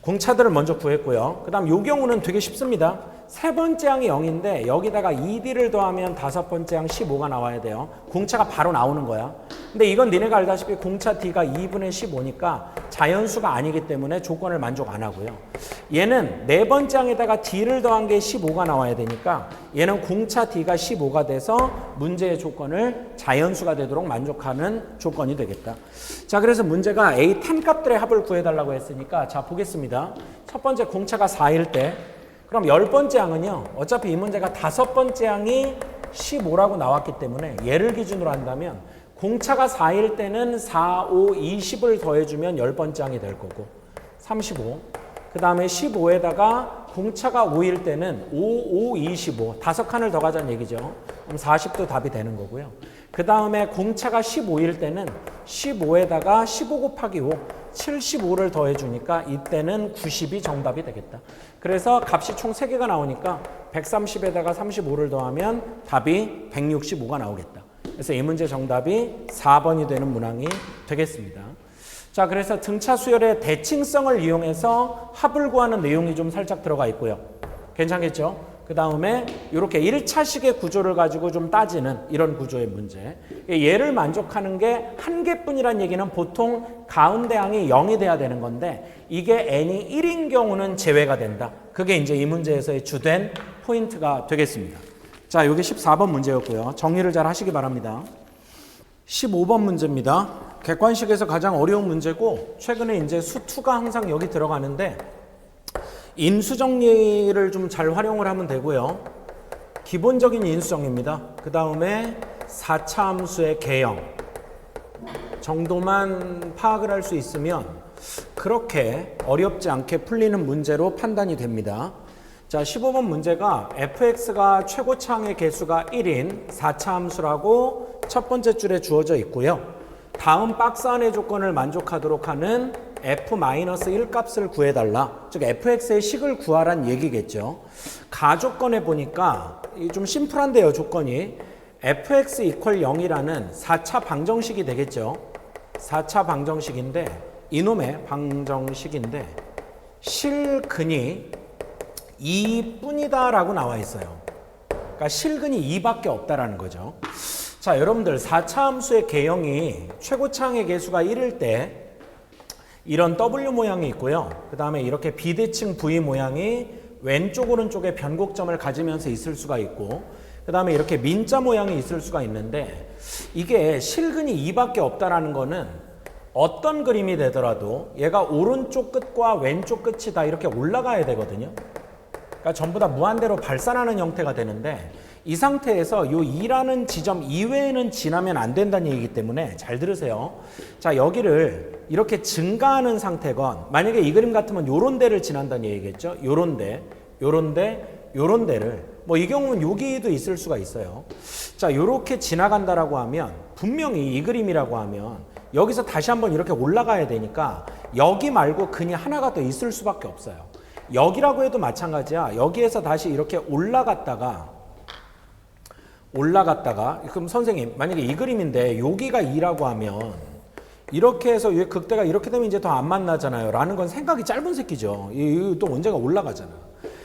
공차들을 먼저 구했고요. 그 다음 이 경우는 되게 쉽습니다. 세 번째 항이 0인데 여기다가 2D를 더하면 다섯 번째 항 15가 나와야 돼요. 공차가 바로 나오는 거야. 근데 이건 니네가 알다시피 공차 D가 2분의 15니까 자연수가 아니기 때문에 조건을 만족 안 하고요. 얘는 네 번째 항에다가 D를 더한 게 15가 나와야 되니까 얘는 공차 D가 15가 돼서 문제의 조건을 자연수가 되도록 만족하는 조건이 되겠다. 자, 그래서 문제가 A10 값들의 합을 구해달라고 했으니까 자 보겠습니다. 첫 번째 공차가 4일 때 그럼 10번째 항은요. 어차피 이 문제가 다섯 번째 항이 15라고 나왔기 때문에 얘를 기준으로 한다면 공차가 4일 때는 4, 5, 20을 더해주면 10번째 항이 될 거고 35. 그 다음에 15에다가 공차가 5일 때는 5, 5, 25 다섯 칸을 더 가자는 얘기죠. 그럼 40도 답이 되는 거고요. 그 다음에 공차가 15일 때는 15에다가 15 곱하기 5 75를 더해주니까 이때는 90이 정답이 되겠다. 그래서 값이 총 3개가 나오니까 130에다가 35를 더하면 답이 165가 나오겠다. 그래서 이 문제 정답이 4번이 되는 문항이 되겠습니다. 자, 그래서 등차 수열의 대칭성을 이용해서 합을 구하는 내용이 좀 살짝 들어가 있고요. 괜찮겠죠? 그 다음에 이렇게 1차식의 구조를 가지고 좀 따지는 이런 구조의 문제. 얘를 만족하는 게 한 개뿐이란 얘기는 보통 가운데 항이 0이 돼야 되는 건데 이게 n이 1인 경우는 제외가 된다. 그게 이제 이 문제에서의 주된 포인트가 되겠습니다. 자, 여기 14번 문제였고요. 정리를 잘 하시기 바랍니다. 15번 문제입니다. 객관식에서 가장 어려운 문제고 최근에 이제 수2가 항상 여기 들어가는데 인수 정리를 좀 잘 활용을 하면 되고요. 기본적인 인수 정리입니다. 그 다음에 4차 함수의 개형 정도만 파악을 할 수 있으면 그렇게 어렵지 않게 풀리는 문제로 판단이 됩니다. 자, 15번 문제가 fx가 최고차항의 개수가 1인 4차 함수라고 첫 번째 줄에 주어져 있고요. 다음 박스 안의 조건을 만족하도록 하는 f-1 값을 구해달라. 즉 fx의 식을 구하란 얘기겠죠. 가조건에 보니까 좀 심플한데요. 조건이 fx 이퀄 0이라는 4차 방정식이 되겠죠. 4차 방정식인데 이놈의 방정식인데 실근이 2뿐이다 라고 나와 있어요. 그러니까 실근이 2밖에 없다라는 거죠. 자, 여러분들 4차 함수의 개형이 최고차항의 개수가 1일 때 이런 W 모양이 있고요. 그 다음에 이렇게 비대칭 V 모양이 왼쪽 오른쪽에 변곡점을 가지면서 있을 수가 있고, 그 다음에 이렇게 민자 모양이 있을 수가 있는데, 이게 실근이 2밖에 없다라는 거는 어떤 그림이 되더라도 얘가 오른쪽 끝과 왼쪽 끝이 다 이렇게 올라가야 되거든요. 그러니까 전부 다 무한대로 발산하는 형태가 되는데, 이 상태에서 이 2라는 지점 이외에는 지나면 안 된다는 얘기이기 때문에 잘 들으세요. 자, 여기를 이렇게 증가하는 상태건, 만약에 이 그림 같으면 요런 데를 지난다는 얘기겠죠. 요런 데, 요런 데, 요런 데를, 뭐 이 경우는 여기도 있을 수가 있어요. 자, 요렇게 지나간다라고 하면 분명히 이 그림이라고 하면 여기서 다시 한번 이렇게 올라가야 되니까 여기 말고 근이 하나가 더 있을 수밖에 없어요. 여기라고 해도 마찬가지야. 여기에서 다시 이렇게 올라갔다가 그럼 선생님 만약에 이 그림인데 여기가 2라고 하면 이렇게 해서 왜 극대가 이렇게 되면 이제 더 안 만나잖아요 라는 건 생각이 짧은 새끼죠. 이 또 언젠가 올라가잖아.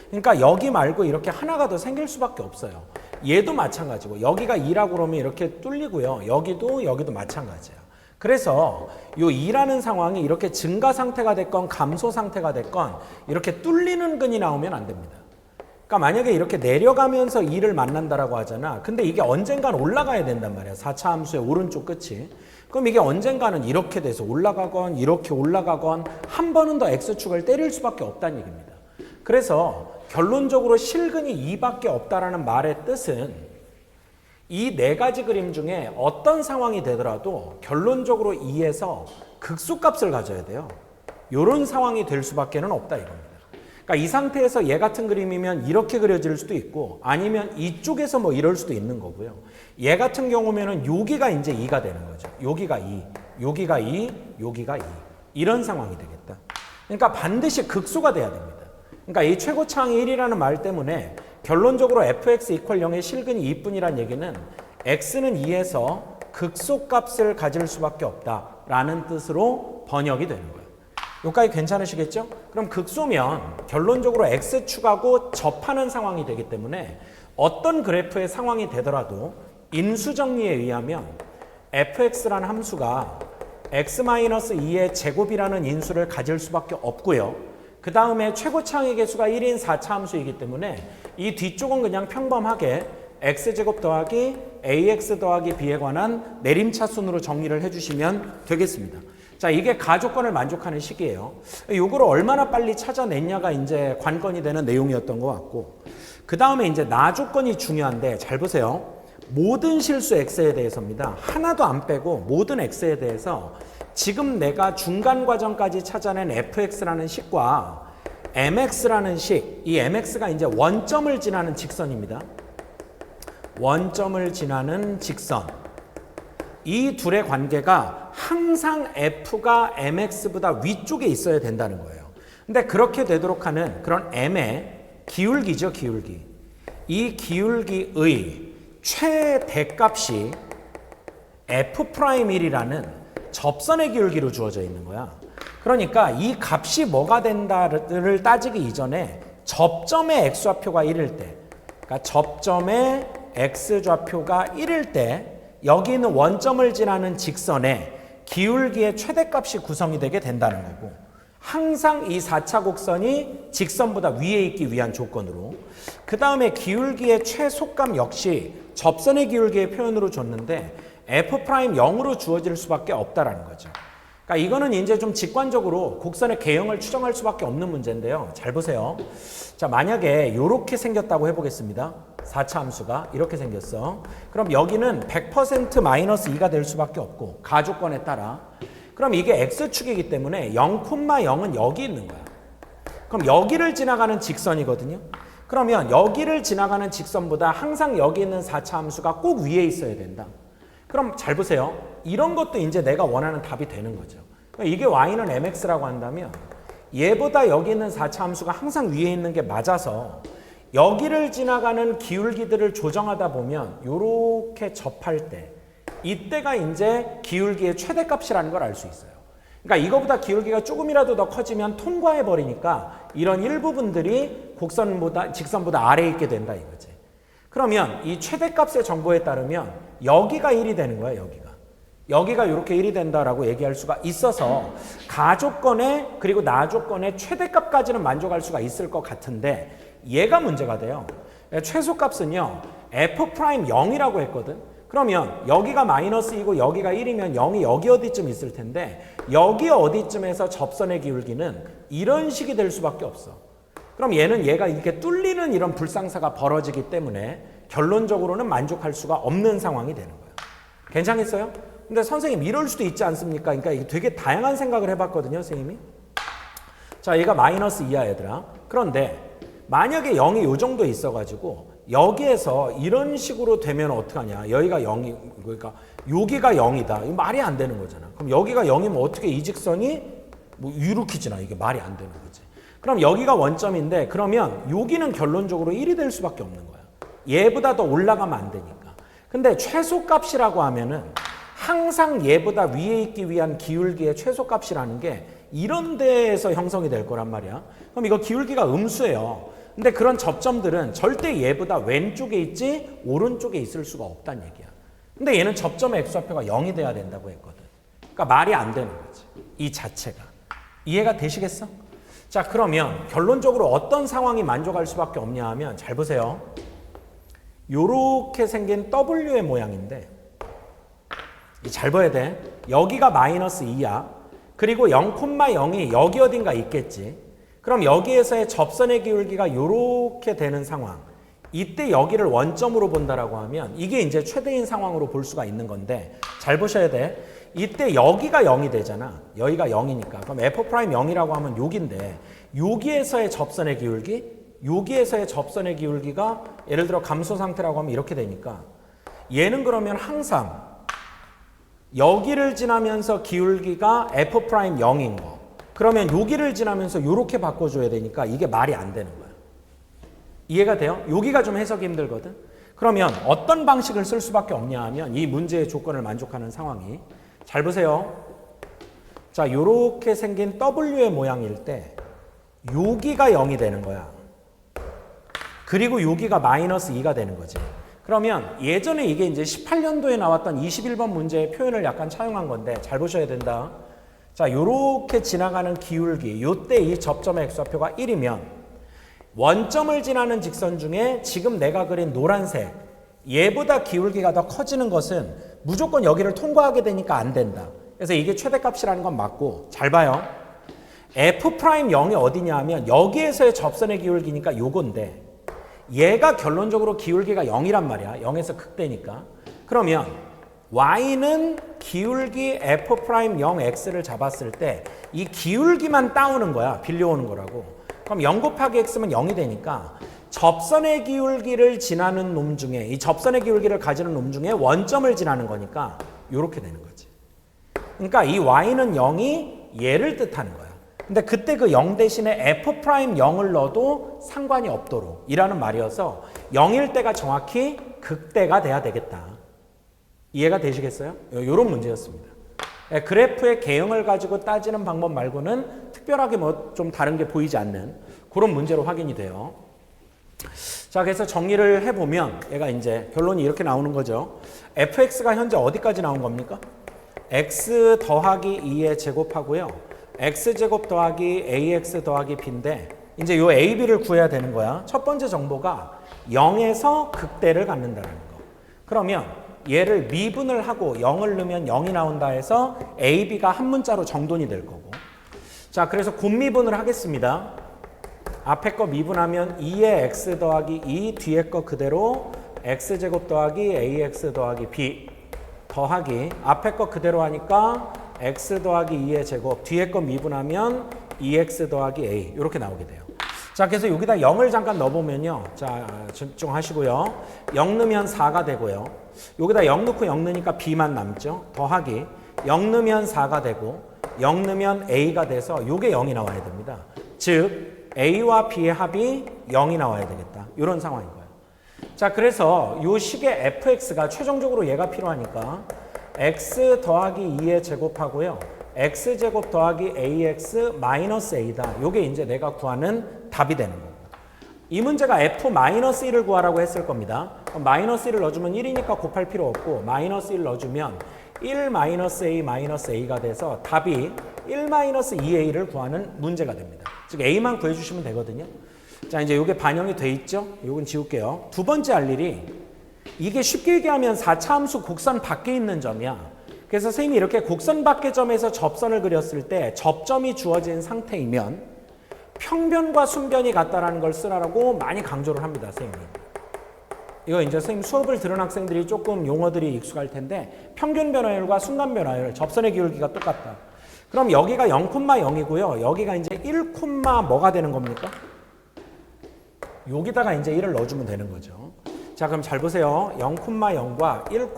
그러니까 여기 말고 이렇게 하나가 더 생길 수밖에 없어요. 얘도 마찬가지고 여기가 2라고 그러면 이렇게 뚫리고요. 여기도 마찬가지야. 그래서 이 2라는 상황이 이렇게 증가 상태가 됐건 감소 상태가 됐건 이렇게 뚫리는 근이 나오면 안 됩니다. 그러니까 만약에 이렇게 내려가면서 2를 만난다라고 하잖아. 근데 이게 언젠가는 올라가야 된단 말이야. 4차 함수의 오른쪽 끝이. 그럼 이게 언젠가는 이렇게 돼서 올라가건 이렇게 올라가건 한 번은 더 X축을 때릴 수밖에 없다는 얘기입니다. 그래서 결론적으로 실근이 2밖에 없다라는 말의 뜻은 이 네 가지 그림 중에 어떤 상황이 되더라도 결론적으로 2에서 극소값을 가져야 돼요. 이런 상황이 될 수밖에는 없다 이겁니다. 그러니까 이 상태에서 얘 같은 그림이면 이렇게 그려질 수도 있고 아니면 이쪽에서 뭐 이럴 수도 있는 거고요. 얘 같은 경우면은 여기가 이제 2가 되는 거죠. 여기가 2, 여기가 2, 여기가 2. 이런 상황이 되겠다. 그러니까 반드시 극소가 돼야 됩니다. 그러니까 이 최고차항이 1이라는 말 때문에 결론적으로 fx 이퀄 0의 실근이 2뿐이라는 얘기는 x는 2에서 극소값을 가질 수밖에 없다라는 뜻으로 번역이 되는 거예요. 여기까지 괜찮으시겠죠? 그럼 극소면 결론적으로 x축하고 접하는 상황이 되기 때문에 어떤 그래프의 상황이 되더라도 인수정리에 의하면 fx라는 함수가 x-2의 제곱이라는 인수를 가질 수밖에 없고요. 그 다음에 최고차항의 개수가 1인 4차 함수이기 때문에 이 뒤쪽은 그냥 평범하게 x제곱 더하기 ax 더하기 b에 관한 내림차순으로 정리를 해주시면 되겠습니다. 자, 이게 가조건을 만족하는 식이에요. 요거를 얼마나 빨리 찾아냈냐가 이제 관건이 되는 내용이었던 것 같고, 그 다음에 이제 나조건이 중요한데 잘 보세요. 모든 실수 x에 대해서입니다. 하나도 안 빼고 모든 x에 대해서 지금 내가 중간 과정까지 찾아낸 fx라는 식과 mx라는 식, 이 mx가 이제 원점을 지나는 직선입니다. 원점을 지나는 직선. 이 둘의 관계가 항상 f가 mx보다 위쪽에 있어야 된다는 거예요. 근데 그렇게 되도록 하는 그런 m의 기울기죠, 기울기. 이 기울기의 최대값이 f'1이라는 접선의 기울기로 주어져 있는 거야. 그러니까 이 값이 뭐가 된다를 따지기 이전에 접점의 x좌표가 1일 때, 그러니까 접점의 x좌표가 1일 때 여기 있는 원점을 지나는 직선의 기울기의 최대값이 구성이 되게 된다는 거고, 항상 이 4차 곡선이 직선보다 위에 있기 위한 조건으로, 그 다음에 기울기의 최소값 역시 접선의 기울기의 표현으로 줬는데 f'0으로 주어질 수밖에 없다라는 거죠. 그러니까 이거는 이제 좀 직관적으로 곡선의 개형을 추정할 수밖에 없는 문제인데요. 잘 보세요. 자, 만약에 이렇게 생겼다고 해보겠습니다. 4차 함수가 이렇게 생겼어. 그럼 여기는 100% 마이너스 2가 될 수밖에 없고 가조건에 따라. 그럼 이게 x축이기 때문에 0,0은 여기 있는 거야. 그럼 여기를 지나가는 직선이거든요. 그러면 여기를 지나가는 직선보다 항상 여기 있는 4차 함수가 꼭 위에 있어야 된다. 그럼 잘 보세요. 이런 것도 이제 내가 원하는 답이 되는 거죠. 이게 y는 mx라고 한다면 얘보다 여기 있는 4차 함수가 항상 위에 있는 게 맞아서 여기를 지나가는 기울기들을 조정하다 보면 이렇게 접할 때 이때가 이제 기울기의 최대값이라는 걸 알 수 있어요. 그러니까 이거보다 기울기가 조금이라도 더 커지면 통과해 버리니까 이런 일부분들이 곡선보다 직선보다 아래에 있게 된다 이거지. 그러면 이 최대값의 정보에 따르면 여기가 1이 되는 거야, 여기가 이렇게 1이 된다라고 얘기할 수가 있어서 가조건에 그리고 나조건의 최대값까지는 만족할 수가 있을 것 같은데 얘가 문제가 돼요. 최소값은요 f'0이라고 했거든. 그러면 여기가 마이너스이고 여기가 1이면 0이 여기 어디쯤 있을 텐데 여기 어디쯤에서 접선의 기울기는 이런 식이 될 수밖에 없어. 그럼 얘가 이렇게 뚫리는 이런 불상사가 벌어지기 때문에 결론적으로는 만족할 수가 없는 상황이 되는 거예요. 괜찮겠어요? 근데 선생님 이럴 수도 있지 않습니까? 그러니까 이게 되게 다양한 생각을 해봤거든요, 선생님이. 자, 얘가 마이너스 2야, 얘들아. 그런데 만약에 0이 요 정도 있어가지고 여기에서 이런 식으로 되면 어떡하냐? 여기가 0이, 그러니까 여기가 0이다. 이거 말이 안 되는 거잖아. 그럼 여기가 0이면 어떻게 이 직선이 뭐 이렇게 지나? 이게 말이 안 되는 거지. 그럼 여기가 원점인데 그러면 여기는 결론적으로 1이 될 수밖에 없는 거야. 얘보다 더 올라가면 안 되니까. 근데 최소값이라고 하면은 항상 얘보다 위에 있기 위한 기울기의 최소값이라는 게 이런 데에서 형성이 될 거란 말이야. 그럼 이거 기울기가 음수예요. 근데 그런 접점들은 절대 얘보다 왼쪽에 있지 오른쪽에 있을 수가 없다는 얘기야. 근데 얘는 접점의 x좌표가 0이 돼야 된다고 했거든. 그러니까 말이 안 되는 거지. 이 자체가. 이해가 되시겠어? 자, 그러면 결론적으로 어떤 상황이 만족할 수밖에 없냐 하면 잘 보세요. 요렇게 생긴 W의 모양인데 잘 봐야 돼. 여기가 마이너스 2야. 그리고 0,0이 여기 어딘가 있겠지. 그럼 여기에서의 접선의 기울기가 이렇게 되는 상황. 이때 여기를 원점으로 본다라고 하면 이게 이제 최대인 상황으로 볼 수가 있는 건데 잘 보셔야 돼. 이때 여기가 0이 되잖아. 여기가 0이니까. 그럼 f'0이라고 하면 여기인데 여기에서의 접선의 기울기, 여기에서의 접선의 기울기가 예를 들어 감소 상태라고 하면 이렇게 되니까 얘는 그러면 항상 여기를 지나면서 기울기가 f'0인 거. 그러면 여기를 지나면서 이렇게 바꿔줘야 되니까 이게 말이 안 되는 거야. 이해가 돼요? 여기가 좀 해석이 힘들거든. 그러면 어떤 방식을 쓸 수밖에 없냐 하면 이 문제의 조건을 만족하는 상황이 잘 보세요. 자, 이렇게 생긴 W의 모양일 때 여기가 0이 되는 거야. 그리고 여기가 마이너스 2가 되는 거지. 그러면 예전에 이게 이제 18년도에 나왔던 21번 문제의 표현을 약간 차용한 건데 잘 보셔야 된다. 자, 요렇게 지나가는 기울기, 요때 이 접점의 x좌표가 1이면 원점을 지나는 직선 중에 지금 내가 그린 노란색 얘보다 기울기가 더 커지는 것은 무조건 여기를 통과하게 되니까 안 된다. 그래서 이게 최대값이라는 건 맞고 잘 봐요. f'0이 어디냐 하면 여기에서의 접선의 기울기니까 요건데 얘가 결론적으로 기울기가 0이란 말이야. 0에서 극대니까. 그러면 y는 기울기 f'0x를 잡았을 때 이 기울기만 따오는 거야. 빌려오는 거라고. 그럼 0 곱하기 x면 0이 되니까 접선의 기울기를 지나는 놈 중에 이 접선의 기울기를 가지는 놈 중에 원점을 지나는 거니까 이렇게 되는 거지. 그러니까 이 y는 0이 얘를 뜻하는 거야. 근데 그때 그 0 대신에 f'0을 넣어도 상관이 없도록 이라는 말이어서 0일 때가 정확히 극대가 돼야 되겠다. 이해가 되시겠어요? 이런 문제였습니다. 그래프의 개형을 가지고 따지는 방법 말고는 특별하게 뭐 좀 다른 게 보이지 않는 그런 문제로 확인이 돼요. 자, 그래서 정리를 해보면 얘가 이제 결론이 이렇게 나오는 거죠. fx가 현재 어디까지 나온 겁니까? x 더하기 2의 제곱하고요. x제곱 더하기 ax 더하기 b인데 이제 요 a, b를 구해야 되는 거야. 첫 번째 정보가 0에서 극대를 갖는다는 거. 그러면 얘를 미분을 하고 0을 넣으면 0이 나온다 해서 a, b가 한 문자로 정돈이 될 거고. 자, 그래서 곱미분을 하겠습니다. 앞에 거 미분하면 2의 x 더하기 2, 뒤에 거 그대로 x제곱 더하기 ax 더하기 b 더하기 앞에 거 그대로 하니까 x 더하기 2의 제곱, 뒤에 거 미분하면 2x 더하기 a 이렇게 나오게 돼요. 자, 그래서 여기다 0을 잠깐 넣어보면요. 자, 집중하시고요. 0 넣으면 4가 되고요. 여기다 0 넣고 0 넣으니까 b만 남죠. 더하기 0 넣으면 4가 되고 0 넣으면 A가 돼서 요게 0이 나와야 됩니다. 즉 A와 B의 합이 0이 나와야 되겠다. 이런 상황인 거예요. 자, 그래서 요 식의 fx가 최종적으로 얘가 필요하니까 x 더하기 2의 제곱하고요. x제곱 더하기 ax 마이너스 a다. 요게 이제 내가 구하는 답이 되는 겁니다. 이 문제가 f-1을 구하라고 했을 겁니다. 그럼 마이너스 1을 넣어주면 1이니까 곱할 필요 없고 마이너스 1 넣어주면 1-a-a가 돼서 답이 1-2a를 구하는 문제가 됩니다. 즉 a만 구해주시면 되거든요. 자, 이제 이게 반영이 돼 있죠? 이건 지울게요. 두 번째 할 일이 이게 쉽게 얘기하면 4차 함수 곡선 밖에 있는 점이야. 그래서 선생님이 이렇게 곡선 밖의 점에서 접선을 그렸을 때 접점이 주어진 상태이면 평변과 순변이 같다라는 걸 쓰라고 많이 강조를 합니다, 선생님이. 이거 이제 선생님 수업을 들은 학생들이 조금 용어들이 익숙할 텐데 평균 변화율과 순간 변화율, 접선의 기울기가 똑같다. 그럼 여기가 0,0이고요. 여기가 이제 1, 뭐가 되는 겁니까? 여기다가 이제 1을 넣어주면 되는 거죠. 자, 그럼 잘 보세요. 0,0과 1,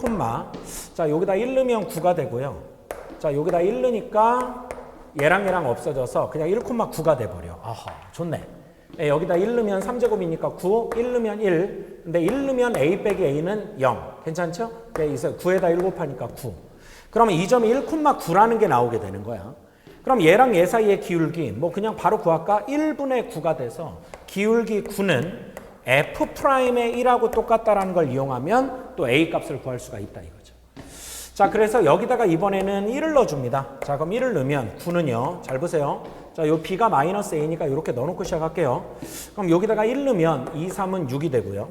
자, 여기다 1 넣으면 9가 되고요. 자, 여기다 1 넣으니까 얘랑 없어져서 그냥 1,9가 돼버려. 아하, 좋네. 네, 여기다 1 넣으면 3제곱이니까 9, 1 넣으면 1. 근데 1 넣으면 a 빼기 a는 0. 괜찮죠? 그래서 9에다 1 곱하니까 9. 그러면 이 점이 1,9라는 게 나오게 되는 거야. 그럼 얘랑 얘 사이의 기울기, 뭐 그냥 바로 구할까? 1분의 9가 돼서 기울기 9는 F'의 1하고 똑같다라는 걸 이용하면 또 A 값을 구할 수가 있다 이거죠. 자, 그래서 여기다가 이번에는 1을 넣어줍니다. 자, 그럼 1을 넣으면 9는요. 잘 보세요. 자, 요 B가 마이너스 A니까 이렇게 넣어놓고 시작할게요. 그럼 여기다가 1 넣으면 2, 3은 6이 되고요.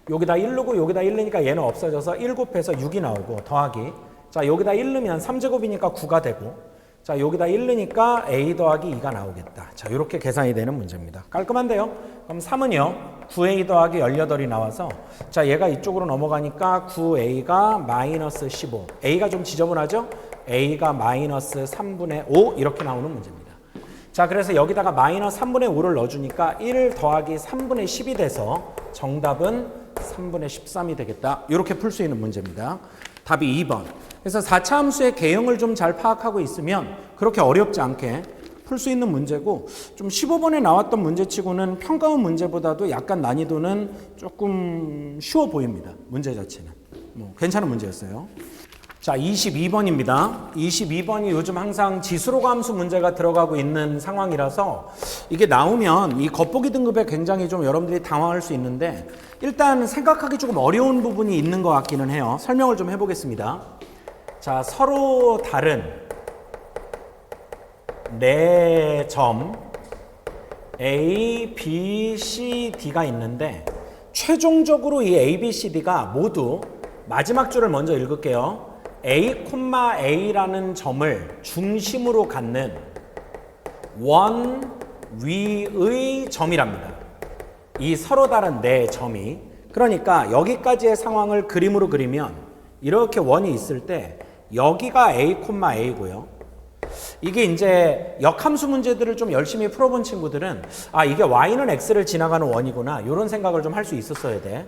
여기다 1 넣고 여기다 1 넣으니까 얘는 없어져서 1 곱해서 6이 나오고 더하기. 자, 여기다 1 넣으면 3제곱이니까 9가 되고 자, 여기다 1 넣으니까 a 더하기 2가 나오겠다. 자, 이렇게 계산이 되는 문제입니다. 깔끔한데요? 그럼 3은요. 9a 더하기 18이 나와서 자, 얘가 이쪽으로 넘어가니까 9a가 마이너스 15. a가 좀 지저분하죠? a가 마이너스 3분의 5 이렇게 나오는 문제입니다. 자, 그래서 여기다가 마이너스 3분의 5를 넣어주니까 1 더하기 3분의 10이 돼서 정답은 3분의 13이 되겠다. 이렇게 풀 수 있는 문제입니다. 답이 2번. 그래서 4차 함수의 개형을 좀 잘 파악하고 있으면 그렇게 어렵지 않게 풀 수 있는 문제고 좀 15번에 나왔던 문제치고는 평가원 문제보다도 약간 난이도는 조금 쉬워 보입니다. 문제 자체는. 뭐 괜찮은 문제였어요. 자, 22번입니다. 22번이 요즘 항상 지수로 함수 문제가 들어가고 있는 상황이라서 이게 나오면 이 겉보기 등급에 굉장히 좀 여러분들이 당황할 수 있는데 일단 생각하기 조금 어려운 부분이 있는 것 같기는 해요. 설명을 좀 해보겠습니다. 자, 서로 다른 네 점 A, B, C, D가 있는데 최종적으로 이 A, B, C, D가 모두 마지막 줄을 먼저 읽을게요. A, A라는 점을 중심으로 갖는 원 위의 점이랍니다. 이 서로 다른 네 점이. 그러니까 여기까지의 상황을 그림으로 그리면 이렇게 원이 있을 때 여기가 A, A고요. 이게 이제 역함수 문제들을 좀 열심히 풀어본 친구들은 아, 이게 Y는 X를 지나가는 원이구나 이런 생각을 좀 할 수 있었어야 돼.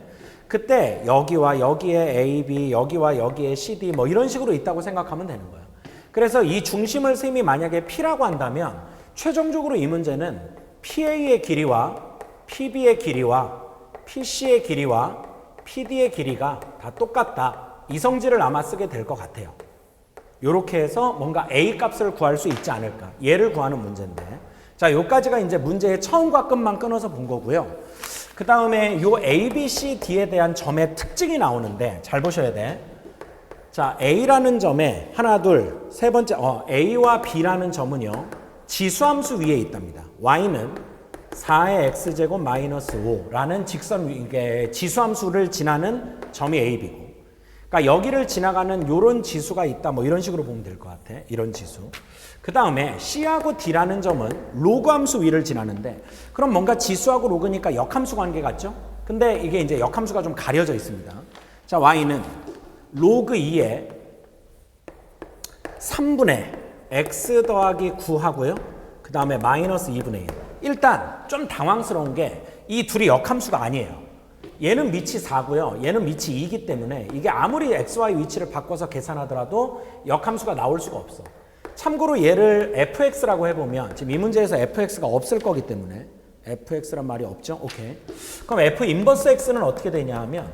그때 여기와 여기에 A, B, 여기와 여기에 C, D 뭐 이런 식으로 있다고 생각하면 되는 거예요. 그래서 이 중심을 쌤이 만약에 P라고 한다면 최종적으로 이 문제는 PA의 길이와 PB의 길이와 PC의 길이와 PD의 길이가 다 똑같다. 이 성질을 아마 쓰게 될 것 같아요. 이렇게 해서 뭔가 A 값을 구할 수 있지 않을까. 얘를 구하는 문제인데. 자, 요까지가 이제 문제의 처음과 끝만 끊어서 본 거고요. 그 다음에 요 A, B, C, D에 대한 점의 특징이 나오는데 잘 보셔야 돼. 자, A라는 점에 하나, 둘, 세 번째 A와 B라는 점은요. 지수함수 위에 있답니다. Y는 4의 X제곱 마이너스 5라는 직선 위에 지수함수를 지나는 점이 A, B고 그러니까 여기를 지나가는 요런 지수가 있다. 뭐 이런 식으로 보면 될 것 같아. 이런 지수. 그 다음에 C하고 D라는 점은 로그 함수 위를 지나는데 그럼 뭔가 지수하고 로그니까 역함수 관계 같죠? 근데 이게 이제 역함수가 좀 가려져 있습니다. 자, Y는 로그 2에 3분의 X 더하기 9 하고요. 그 다음에 마이너스 2분의 1. 일단 좀 당황스러운 게 이 둘이 역함수가 아니에요. 얘는 밑이 4고요. 얘는 밑이 2이기 때문에 이게 아무리 XY 위치를 바꿔서 계산하더라도 역함수가 나올 수가 없어. 참고로 얘를 fx라고 해보면 지금 이 문제에서 fx가 없을 거기 때문에 fx란 말이 없죠? 오케이. 그럼 f 인버스 x는 어떻게 되냐 하면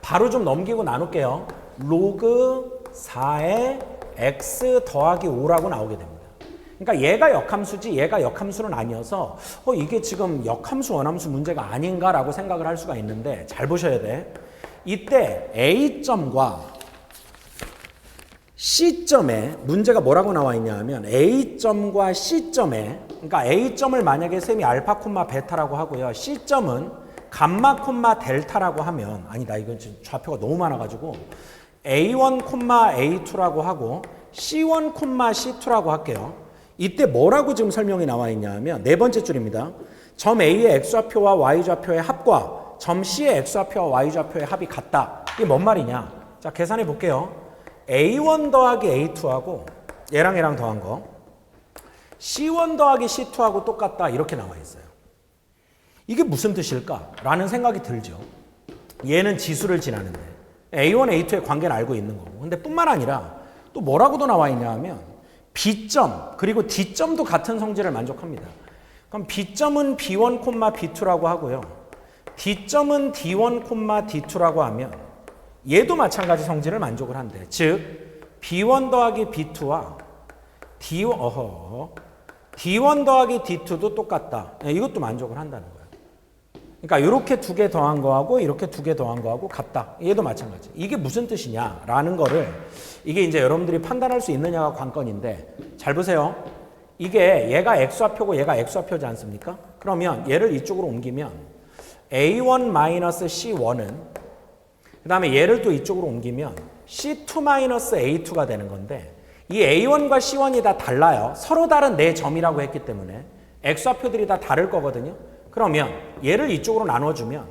바로 좀 넘기고 나눌게요. 로그 4의 x 더하기 5라고 나오게 됩니다. 그러니까 얘가 역함수지 얘가 역함수는 아니어서 이게 지금 역함수 원함수 문제가 아닌가라고 생각을 할 수가 있는데 잘 보셔야 돼. 이때 A점과 C점에 문제가 뭐라고 나와 있냐 하면 A점과 C점에 그러니까 A점을 만약에 셈이 알파 콤마 베타라고 하고요. C점은 감마 콤마 델타라고 하면 아니다 이건 지금 좌표가 너무 많아가지고 A1 콤마 A2라고 하고 C1 콤마 C2라고 할게요. 이때 뭐라고 지금 설명이 나와 있냐 하면 네 번째 줄입니다. 점 A의 X좌표와 Y좌표의 합과 점 C의 X좌표와 Y좌표의 합이 같다. 이게 뭔 말이냐? 자, 계산해 볼게요. A1 더하기 A2하고 얘랑 더한 거 C1 더하기 C2하고 똑같다 이렇게 나와 있어요. 이게 무슨 뜻일까? 라는 생각이 들죠. 얘는 지수를 지나는데 A1, A2의 관계는 알고 있는 거고 근데 뿐만 아니라 또 뭐라고도 나와 있냐 하면 B점 그리고 D점도 같은 성질을 만족합니다. 그럼 B점은 B1, B2라고 하고요. D점은 D1, D2라고 하면 얘도 마찬가지 성질을 만족을 한대. 즉 B1 더하기 B2와 D1 더하기 D2도 똑같다. 이것도 만족을 한다는 거예요. 그러니까 이렇게 두 개 더한 거하고 이렇게 두 개 더한 거하고 같다. 얘도 마찬가지. 이게 무슨 뜻이냐라는 거를 이게 이제 여러분들이 판단할 수 있느냐가 관건인데 잘 보세요. 이게 얘가 X좌표고 얘가 X좌표지 않습니까? 그러면 얘를 이쪽으로 옮기면 A1-C1은 그 다음에 얘를 또 이쪽으로 옮기면 C2-A2가 되는 건데 이 A1과 C1이 다 달라요. 서로 다른 네 점이라고 했기 때문에 X좌표들이 다 다를 거거든요. 그러면 얘를 이쪽으로 나눠주면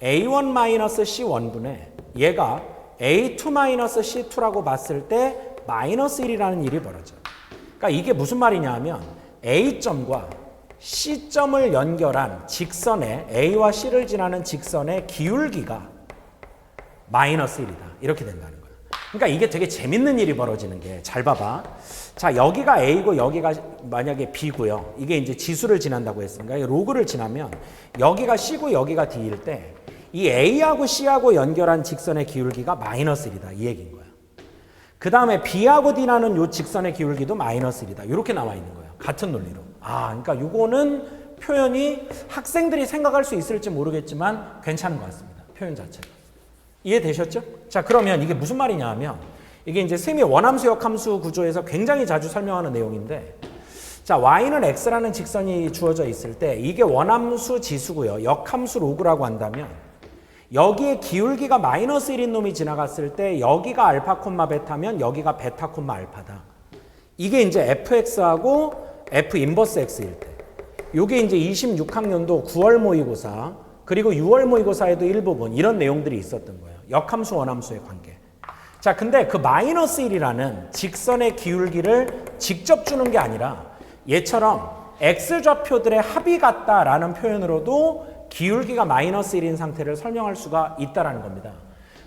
A1-C1분의 얘가 A2-C2라고 봤을 때 마이너스 1이라는 일이 벌어져요. 그러니까 이게 무슨 말이냐 하면 A점과 C점을 연결한 직선에 A와 C를 지나는 직선의 기울기가 마이너스 1이다. 이렇게 된다는 거예요. 그러니까 이게 되게 재밌는 일이 벌어지는 게 잘 봐봐. 자, 여기가 A고 여기가 만약에 B고요. 이게 이제 지수를 지난다고 했으니까 로그를 지나면 여기가 C고 여기가 D일 때 이 A하고 C하고 연결한 직선의 기울기가 마이너스 1이다. 이 얘기인 거예요. 그 다음에 B하고 D라는 이 직선의 기울기도 마이너스 1이다. 이렇게 나와 있는 거예요. 같은 논리로. 그러니까 이거는 표현이 학생들이 생각할 수 있을지 모르겠지만 괜찮은 것 같습니다. 표현 자체가. 이해되셨죠? 자, 그러면 이게 무슨 말이냐 하면 이게 이제 셈이 원함수 역함수 구조에서 굉장히 자주 설명하는 내용인데 자, y는 x라는 직선이 주어져 있을 때 이게 원함수 지수고요. 역함수 로그라고 한다면 여기에 기울기가 마이너스 1인 놈이 지나갔을 때 여기가 알파 콤마 베타면 여기가 베타 콤마 알파다. 이게 이제 fx하고 f 인버스 x일 때 이게 이제 26학년도 9월 모의고사 그리고 6월 모의고사에도 일부분 이런 내용들이 있었던 거예요. 역함수 원함수의 관계. 자, 근데 그 마이너스 1이라는 직선의 기울기를 직접 주는 게 아니라 얘처럼 x좌표들의 합이 같다라는 표현으로도 기울기가 마이너스 1인 상태를 설명할 수가 있다는 겁니다.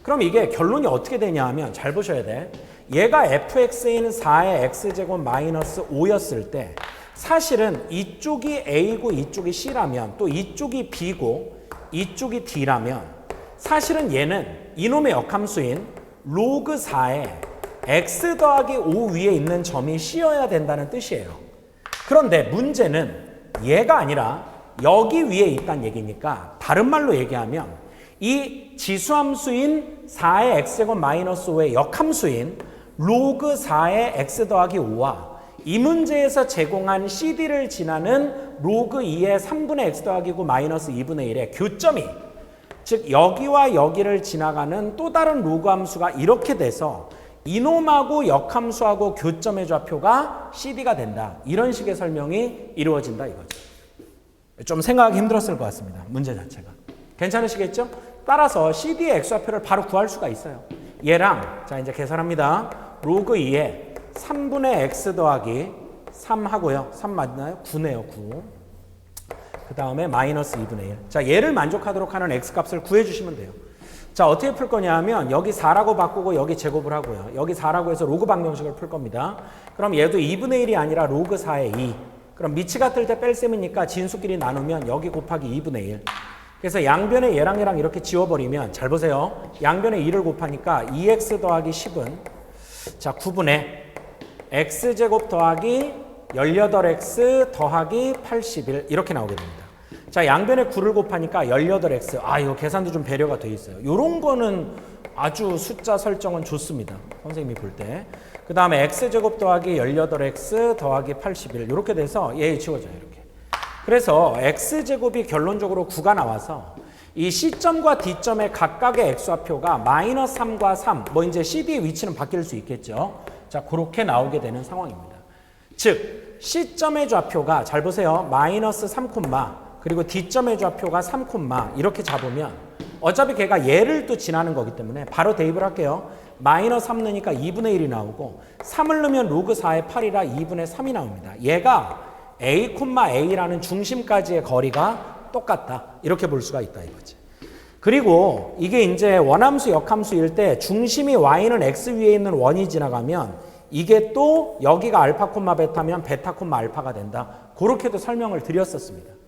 그럼 이게 결론이 어떻게 되냐 하면 잘 보셔야 돼. 얘가 fx인 4의 x제곱 마이너스 5였을 때 사실은 이쪽이 a고 이쪽이 c라면 또 이쪽이 b고 이쪽이 d라면 사실은 얘는 이놈의 역함수인 로그 4에 x 더하기 5 위에 있는 점이 c여야 된다는 뜻이에요. 그런데 문제는 얘가 아니라 여기 위에 있다는 얘기니까 다른 말로 얘기하면 이 지수함수인 4의 x제곱 마이너스 5의 역함수인 로그 4의 x 더하기 5와 이 문제에서 제공한 CD를 지나는 로그 2의 3분의 x 더하기 9 마이너스 2분의 1의 교점이 즉 여기와 여기를 지나가는 또 다른 로그 함수가 이렇게 돼서 이놈하고 역함수하고 교점의 좌표가 CD가 된다. 이런 식의 설명이 이루어진다 이거죠. 좀 생각하기 힘들었을 것 같습니다. 문제 자체가. 괜찮으시겠죠? 따라서 CD의 x좌표를 바로 구할 수가 있어요. 얘랑 자 이제 계산합니다. 로그 2에 3분의 x 더하기 3 하고요. 3 맞나요? 9네요. 9. 그 다음에 마이너스 2분의 1. 자, 얘를 만족하도록 하는 x값을 구해주시면 돼요. 자, 어떻게 풀 거냐 하면 여기 4라고 바꾸고 여기 제곱을 하고요. 여기 4라고 해서 로그 방정식을 풀 겁니다. 그럼 얘도 2분의 1이 아니라 로그 4의 2. 그럼 밑이 같을 때 뺄셈이니까 진수끼리 나누면 여기 곱하기 2분의 1. 그래서 양변에 얘랑 이렇게 지워버리면 잘 보세요. 양변에 2를 곱하니까 2x 더하기 10은 자 9분의 x제곱 더하기 18x 더하기 81 이렇게 나오게 됩니다. 자, 양변에 9를 곱하니까 18x. 아, 이거 계산도 좀 배려가 돼 있어요. 요런 거는 아주 숫자 설정은 좋습니다. 선생님이 볼 때. 그 다음에 x제곱 더하기 18x 더하기 81 이렇게 돼서 얘 지워져요. 이렇게. 그래서 x제곱이 결론적으로 9가 나와서 이 C점과 D점의 각각의 x좌표가 마이너스 3과 3, 뭐 이제 CD의 위치는 바뀔 수 있겠죠. 자, 그렇게 나오게 되는 상황입니다. 즉, C점의 좌표가 잘 보세요. 마이너스 3, 그리고 D점의 좌표가 3, 이렇게 잡으면 어차피 걔가 얘를 또 지나는 거기 때문에 바로 대입을 할게요. 마이너스 3 넣으니까 2분의 1이 나오고 3을 넣으면 로그 4의 8이라 2분의 3이 나옵니다. 얘가 A, A라는 중심까지의 거리가 똑같다. 이렇게 볼 수가 있다 이거지. 그리고 이게 이제 원함수, 역함수일 때 중심이 Y는 X 위에 있는 원이 지나가면 이게 또 여기가 알파, 베타면 베타, 알파가 된다. 그렇게도 설명을 드렸었습니다.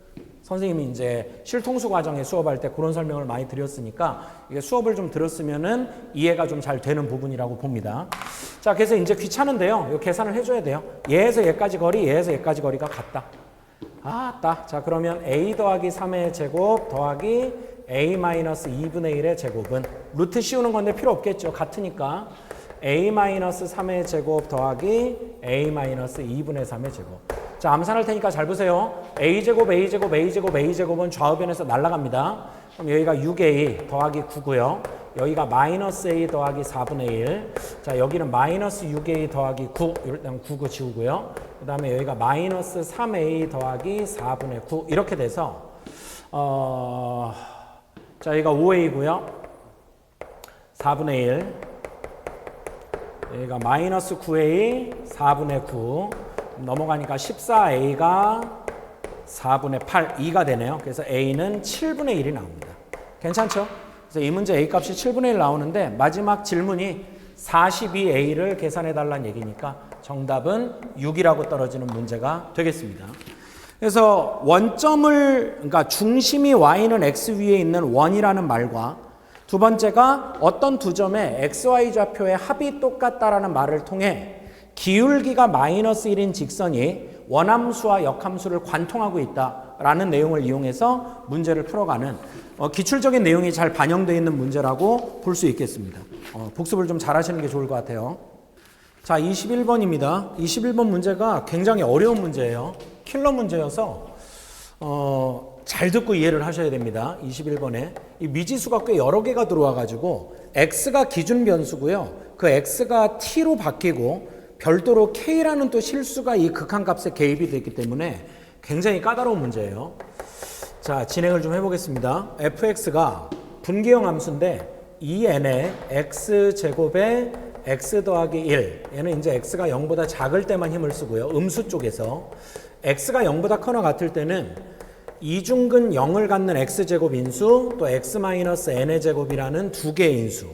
선생님이 이제 실통수 과정에 수업할 때 그런 설명을 많이 드렸으니까 이게 수업을 좀 들었으면은 이해가 좀 잘 되는 부분이라고 봅니다. 자, 그래서 이제 귀찮은데요. 이 계산을 해줘야 돼요. 얘에서 얘까지 거리, 얘에서 얘까지 거리가 같다. 아, 자, 그러면 a 더하기 3의 제곱 더하기 a 마이너스 2분의 1의 제곱은 루트 씌우는 건데 필요 없겠죠. 같으니까 a 마이너스 3의 제곱 더하기 a 마이너스 2분의 3의 제곱. 자, 암산할 테니까 잘 보세요. a제곱, a제곱, a제곱, a제곱은 좌우변에서 날아갑니다. 그럼 여기가 6a 더하기 9고요. 여기가 마이너스 a 더하기 4분의 1. 자, 여기는 마이너스 6a 더하기 9. 일단 9 지우고요. 그 다음에 여기가 마이너스 3a 더하기 4분의 9. 이렇게 돼서 자, 여기가 5a고요. 4분의 1. 여기가 마이너스 9a 4분의 9. 넘어가니까 14a가 4분의 8, 2가 되네요. 그래서 a는 7분의 1이 나옵니다. 괜찮죠? 그래서 이 문제 a 값이 7분의 1 나오는데 마지막 질문이 42a를 계산해 달라는 얘기니까 정답은 6이라고 떨어지는 문제가 되겠습니다. 그래서 원점을, 그러니까 중심이 y는 x 위에 있는 원이라는 말과 두 번째가 어떤 두 점의 xy 좌표의 합이 똑같다라는 말을 통해 기울기가 마이너스 1인 직선이 원함수와 역함수를 관통하고 있다라는 내용을 이용해서 문제를 풀어가는 기출적인 내용이 잘 반영되어 있는 문제라고 볼 수 있겠습니다. 복습을 좀 잘 하시는 게 좋을 것 같아요. 자, 21번입니다. 21번 문제가 굉장히 어려운 문제예요. 킬러 문제여서 잘 듣고 이해를 하셔야 됩니다. 21번에 이 미지수가 꽤 여러 개가 들어와 가지고 x가 기준 변수고요. 그 x가 t로 바뀌고 별도로 k라는 또 실수가 이 극한값에 개입이 됐기 때문에 굉장히 까다로운 문제예요. 자, 진행을 좀 해보겠습니다. fx가 분기형 함수인데 2n의 x제곱에 x 더하기 1. 얘는 이제 x가 0보다 작을 때만 힘을 쓰고요. 음수 쪽에서 x가 0보다 커나 같을 때는 이중근 0을 갖는 x제곱 인수 또 x-n의 제곱이라는 두 개의 인수.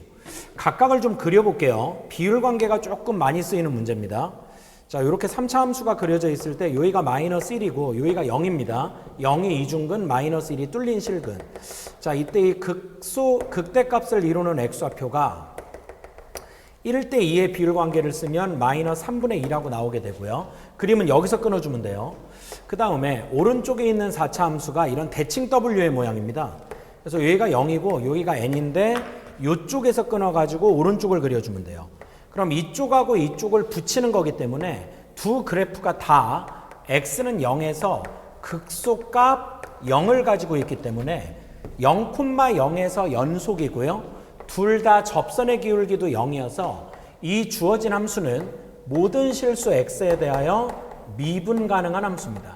각각을 좀 그려볼게요. 비율 관계가 조금 많이 쓰이는 문제입니다. 자, 이렇게 3차 함수가 그려져 있을 때 여기가 마이너스 1이고 여기가 0입니다. 0이 이중근, 마이너스 1이 뚫린 실근. 자, 이때 이 극대값을 이루는 x좌표가 1대 2의 비율 관계를 쓰면 마이너스 3분의 2라고 나오게 되고요. 그림은 여기서 끊어주면 돼요. 그 다음에 오른쪽에 있는 4차 함수가 이런 대칭 W의 모양입니다. 그래서 여기가 0이고 여기가 n인데 이쪽에서 끊어가지고 오른쪽을 그려주면 돼요. 그럼 이쪽하고 이쪽을 붙이는 거기 때문에 두 그래프가 다 x는 0에서 극소값 0을 가지고 있기 때문에 0,0에서 연속이고요. 둘 다 접선의 기울기도 0이어서 이 주어진 함수는 모든 실수 x에 대하여 미분 가능한 함수입니다.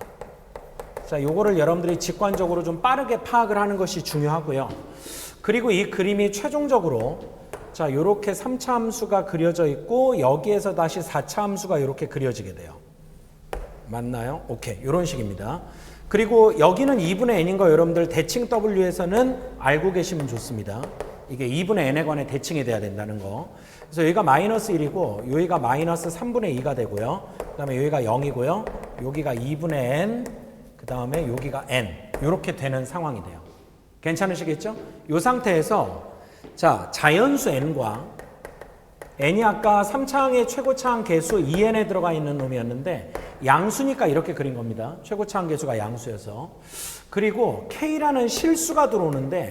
자, 요거를 여러분들이 직관적으로 좀 빠르게 파악을 하는 것이 중요하고요. 그리고 이 그림이 최종적으로 자, 이렇게 3차 함수가 그려져 있고 여기에서 다시 4차 함수가 이렇게 그려지게 돼요. 맞나요? 오케이. 이런 식입니다. 그리고 여기는 2분의 n인 거 여러분들 대칭 W에서는 알고 계시면 좋습니다. 이게 2분의 n에 관해 대칭이 돼야 된다는 거. 그래서 여기가 마이너스 1이고 여기가 마이너스 3분의 2가 되고요. 그 다음에 여기가 0이고요. 여기가 2분의 n, 그 다음에 여기가 n. 이렇게 되는 상황이 돼요. 괜찮으시겠죠? 이 상태에서 자 자연수 n과 n이 아까 3차항의 최고차항 개수 2n에 들어가 있는 놈이었는데 양수니까 이렇게 그린 겁니다. 최고차항 개수가 양수여서. 그리고 k라는 실수가 들어오는데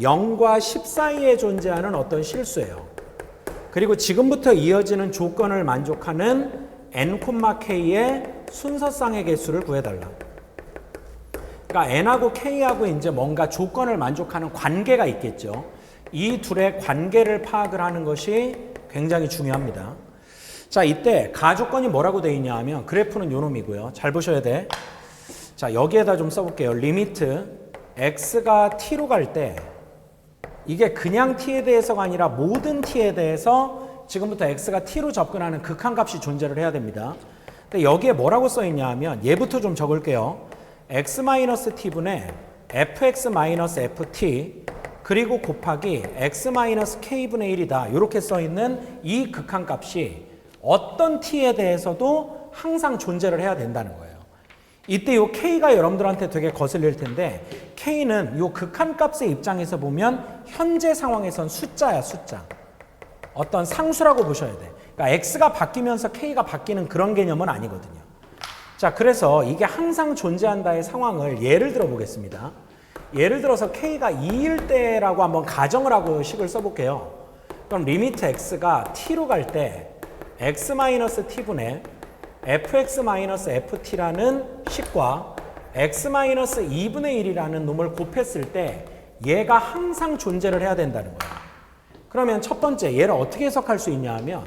0과 10 사이에 존재하는 어떤 실수예요. 그리고 지금부터 이어지는 조건을 만족하는 n, k의 순서쌍의 개수를 구해달라. 그러니까 n하고 k하고 이제 뭔가 조건을 만족하는 관계가 있겠죠. 이 둘의 관계를 파악을 하는 것이 굉장히 중요합니다. 자, 이때 가조건이 뭐라고 되어 있냐 하면 그래프는 요 놈이고요. 잘 보셔야 돼. 자, 여기에다 좀 써볼게요. 리미트 x가 t로 갈 때 이게 그냥 t에 대해서가 아니라 모든 t에 대해서 지금부터 x가 t로 접근하는 극한값이 존재를 해야 됩니다. 근데 여기에 뭐라고 써 있냐 하면 얘부터 좀 적을게요. x-t분의 fx-ft 그리고 곱하기 x-k분의 1이다. 이렇게 써 있는 이 극한값이 어떤 t에 대해서도 항상 존재를 해야 된다는 거예요. 이때 이 k가 여러분들한테 되게 거슬릴 텐데 k는 이 극한값의 입장에서 보면 현재 상황에선 숫자야, 숫자. 어떤 상수라고 보셔야 돼. 그러니까 x가 바뀌면서 k가 바뀌는 그런 개념은 아니거든요. 자, 그래서 이게 항상 존재한다의 상황을 예를 들어 보겠습니다. 예를 들어서 k가 2일 때라고 한번 가정을 하고 식을 써볼게요. 그럼 리미트 x가 t로 갈 때 x-t분의 fx-ft라는 식과 x-2분의 1이라는 놈을 곱했을 때 얘가 항상 존재를 해야 된다는 거예요. 그러면 첫 번째 얘를 어떻게 해석할 수 있냐 하면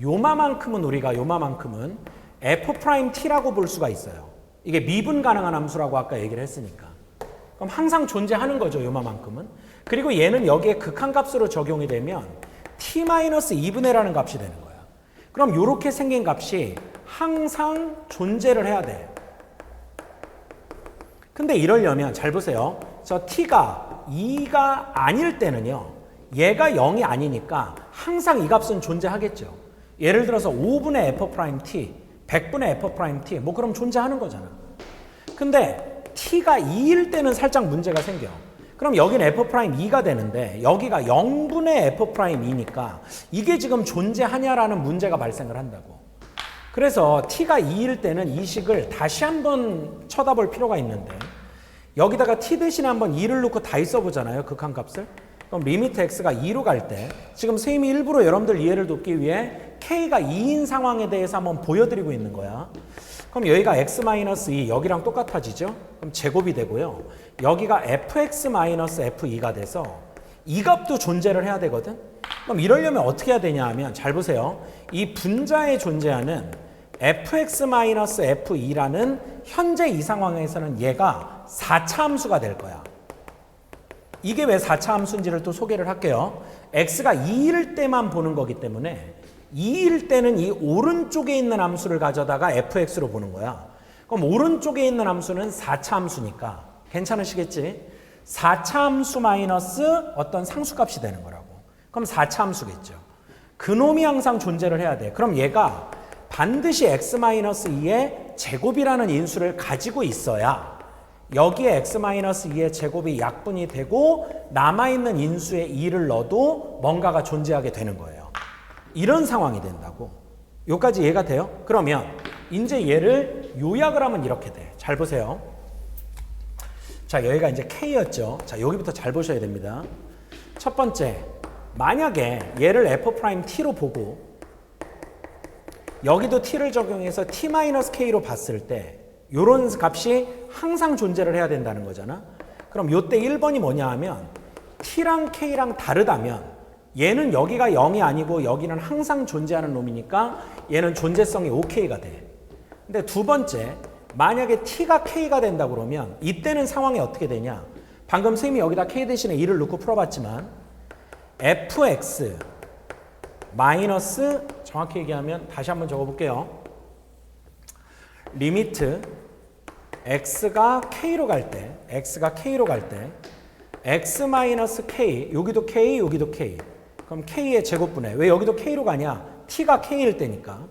요마만큼은 우리가 요마만큼은 f't라고 볼 수가 있어요. 이게 미분 가능한 함수라고 아까 얘기를 했으니까. 그럼 항상 존재하는 거죠, 요마만큼은. 그리고 얘는 여기에 극한값으로 적용이 되면 t-2분의라는 값이 되는 거야. 그럼 이렇게 생긴 값이 항상 존재를 해야 돼. 근데 이러려면 잘 보세요. 저 t가 2가 아닐 때는요. 얘가 0이 아니니까 항상 이 값은 존재하겠죠. 예를 들어서 5분의 f't, 100분의 f't 뭐 그럼 존재하는 거잖아. 근데 t가 2일 때는 살짝 문제가 생겨. 그럼 여기는 f'2가 되는데 여기가 0분의 f'2니까 이게 지금 존재하냐라는 문제가 발생을 한다고. 그래서 t가 2일 때는 이 식을 다시 한번 쳐다볼 필요가 있는데 여기다가 t 대신에 한번 2를 넣고 다시 써보잖아요. 극한값을. 그럼 리미트 x가 2로 갈 때 지금 선생님이 일부러 여러분들 이해를 돕기 위해 k가 2인 상황에 대해서 한번 보여드리고 있는 거야. 그럼 여기가 x-2 여기랑 똑같아지죠? 그럼 제곱이 되고요. 여기가 fx-f2가 돼서 이 값도 존재를 해야 되거든? 그럼 이러려면 어떻게 해야 되냐 하면 잘 보세요. 이 분자에 존재하는 fx-f2라는 현재 이 상황에서는 얘가 4차 함수가 될 거야. 이게 왜 4차 함수인지를 또 소개를 할게요. x가 2일 때만 보는 거기 때문에 2일 때는 이 오른쪽에 있는 함수를 가져다가 fx로 보는 거야. 그럼 오른쪽에 있는 함수는 4차 함수니까 괜찮으시겠지? 4차 함수 마이너스 어떤 상수값이 되는 거라고. 그럼 4차 함수겠죠. 그놈이 항상 존재를 해야 돼. 그럼 얘가 반드시 x-2의 제곱이라는 인수를 가지고 있어야 여기에 x-2의 제곱이 약분이 되고 남아있는 인수에 2를 넣어도 뭔가가 존재하게 되는 거예요. 이런 상황이 된다고. 여기까지 이해가 돼요? 그러면 이제 얘를 요약을 하면 이렇게 돼. 잘 보세요. 자, 여기가 이제 K였죠. 자, 여기부터 잘 보셔야 됩니다. 첫 번째, 만약에 얘를 f't로 보고 여기도 t를 적용해서 t-k로 봤을 때 요런 값이 항상 존재를 해야 된다는 거잖아. 그럼 요때 1번이 뭐냐 하면 t랑 k랑 다르다면 얘는 여기가 0이 아니고 여기는 항상 존재하는 놈이니까 얘는 존재성이 OK가 돼. 근데 두 번째, 만약에 t가 k가 된다 그러면 이때는 상황이 어떻게 되냐. 방금 선생님이 여기다 k 대신에 2를 넣고 풀어봤지만 fx 마이너스 정확히 얘기하면 다시 한번 적어볼게요. 리미트 x가 k로 갈 때 x-k, 여기도 k, 여기도 k. 그럼 k의 제곱분해. 왜 여기도 k로 가냐? t가 k일 때니까.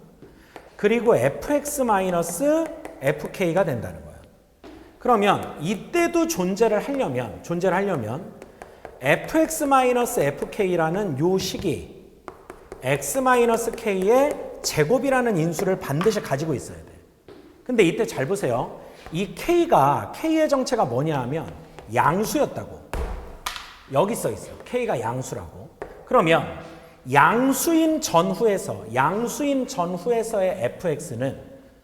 그리고 fx-fk가 된다는 거야. 그러면 이때도 존재를 하려면 fx-fk라는 요 식이 x-k의 제곱이라는 인수를 반드시 가지고 있어야 돼. 근데 이때 잘 보세요. 이 k의 정체가 뭐냐 하면 양수였다고. 여기 써 있어. k가 양수라고. 그러면 양수인 전후에서의 fx는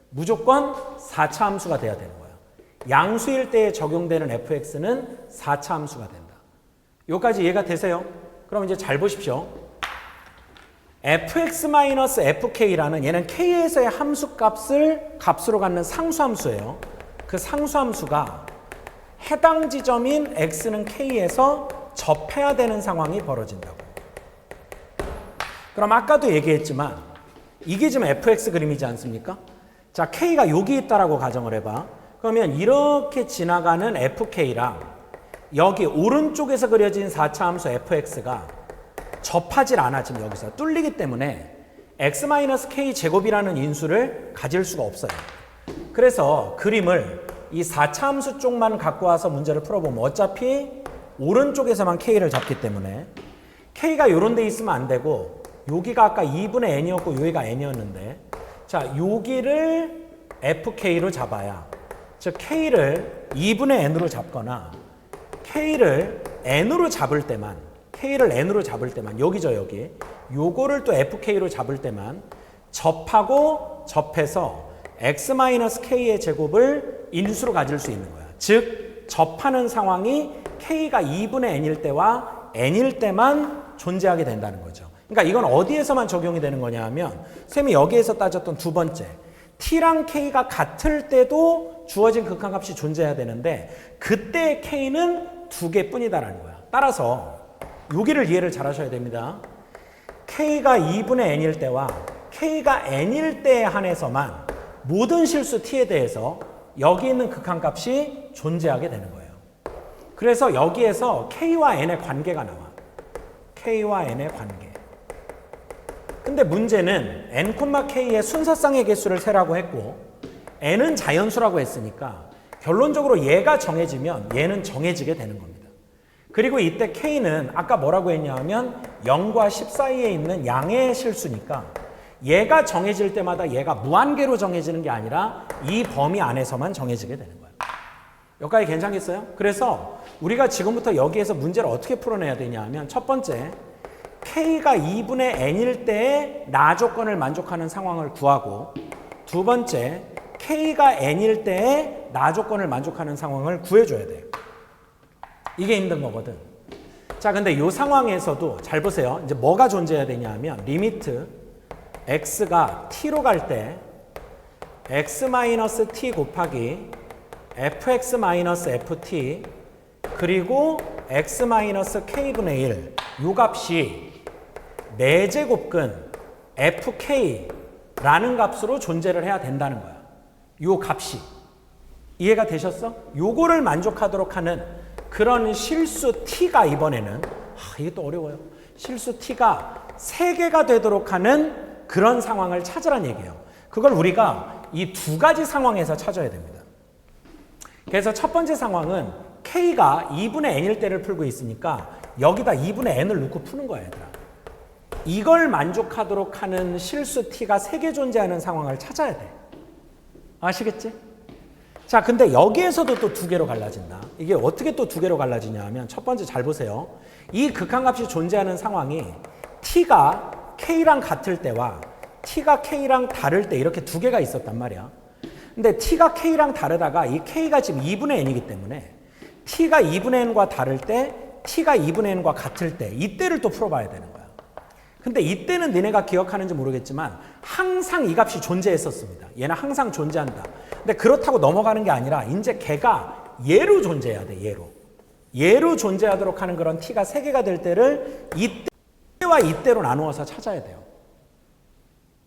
무조건 4차 함수가 돼야 되는 거야. 양수일 때에 적용되는 fx는 4차 함수가 된다. 여기까지 이해가 되세요? 그럼 이제 잘 보십시오. fx-fk라는 얘는 k에서의 함수값을 값으로 갖는 상수함수예요. 그 상수함수가 해당 지점인 x는 k에서 접해야 되는 상황이 벌어진다고. 그럼 아까도 얘기했지만 이게 지금 fx 그림이지 않습니까? 자, k가 여기 있다라고 가정을 해봐. 그러면 이렇게 지나가는 fk랑 여기 오른쪽에서 그려진 4차 함수 fx가 접하질 않아. 지금 여기서 뚫리기 때문에 x-k 제곱이라는 인수를 가질 수가 없어요. 그래서 그림을 이 4차 함수 쪽만 갖고 와서 문제를 풀어보면 어차피 오른쪽에서만 k를 잡기 때문에 k가 요런 데 있으면 안 되고 여기가 아까 2분의 n이었고 여기가 n이었는데 자, 여기를 fk로 잡아야 즉 k를 2분의 n으로 잡거나 k를 n으로 잡을 때만 여기죠 여기 요거를 또 fk로 잡을 때만 접하고 접해서 x-k의 제곱을 인수로 가질 수 있는 거야. 즉 접하는 상황이 k가 2분의 n일 때와 n일 때만 존재하게 된다는 거죠. 그러니까 이건 어디에서만 적용이 되는 거냐 하면 쌤이 여기에서 따졌던 두 번째 t랑 k가 같을 때도 주어진 극한값이 존재해야 되는데 그때 k는 두 개뿐이다라는 거야. 따라서 여기를 이해를 잘 하셔야 됩니다. k가 2분의 n일 때와 k가 n일 때에 한해서만 모든 실수 t에 대해서 여기 있는 극한값이 존재하게 되는 거예요. 그래서 여기에서 k와 n의 관계가 나와. k와 n의 관계. 근데 문제는 n, k의 순서쌍의 개수를 세라고 했고 n은 자연수라고 했으니까 결론적으로 얘가 정해지면 얘는 정해지게 되는 겁니다. 그리고 이때 k는 아까 뭐라고 했냐 하면 0과 10 사이에 있는 양의 실수니까 얘가 정해질 때마다 얘가 무한계로 정해지는 게 아니라 이 범위 안에서만 정해지게 되는 거예요. 여기까지 괜찮겠어요? 그래서 우리가 지금부터 여기에서 문제를 어떻게 풀어내야 되냐 하면 첫 번째 k가 2분의 n일 때의 나 조건을 만족하는 상황을 구하고 두 번째 k가 n일 때의 나 조건을 만족하는 상황을 구해줘야 돼요. 이게 힘든 거거든. 자, 근데 이 상황에서도 잘 보세요. 이제 뭐가 존재해야 되냐 하면 리미트 x가 t로 갈 때 x-t 곱하기 fx-ft 그리고 x-k분의 1 요 값이 4제곱근 fk라는 값으로 존재를 해야 된다는 거야. 요 값이. 이해가 되셨어? 요거를 만족하도록 하는 그런 실수 t가 이번에는 이게 또 어려워요. 실수 t가 3개가 되도록 하는 그런 상황을 찾으란 얘기예요. 그걸 우리가 이 두 가지 상황에서 찾아야 됩니다. 그래서 첫 번째 상황은 k가 2분의 n일 때를 풀고 있으니까 여기다 2분의 n을 넣고 푸는 거야, 얘들아. 이걸 만족하도록 하는 실수 t가 3개 존재하는 상황을 찾아야 돼. 아시겠지? 자, 근데 여기에서도 또 2개로 갈라진다. 이게 어떻게 또 2개로 갈라지냐 하면 첫 번째 잘 보세요. 이 극한값이 존재하는 상황이 t가 k랑 같을 때와 t가 k랑 다를 때 이렇게 2개가 있었단 말이야. 근데 t가 k랑 다르다가 이 k가 지금 2분의 n이기 때문에 t가 2분의 n과 다를 때 t가 2분의 n과 같을 때 이때를 또 풀어봐야 되는 거야. 근데 이때는 너네가 기억하는지 모르겠지만 항상 이 값이 존재했었습니다. 얘는 항상 존재한다. 근데 그렇다고 넘어가는 게 아니라 이제 걔가 얘로 존재해야 돼. 얘로 존재하도록 하는 그런 t가 3개가 될 때를 이때와 이때로 나누어서 찾아야 돼요.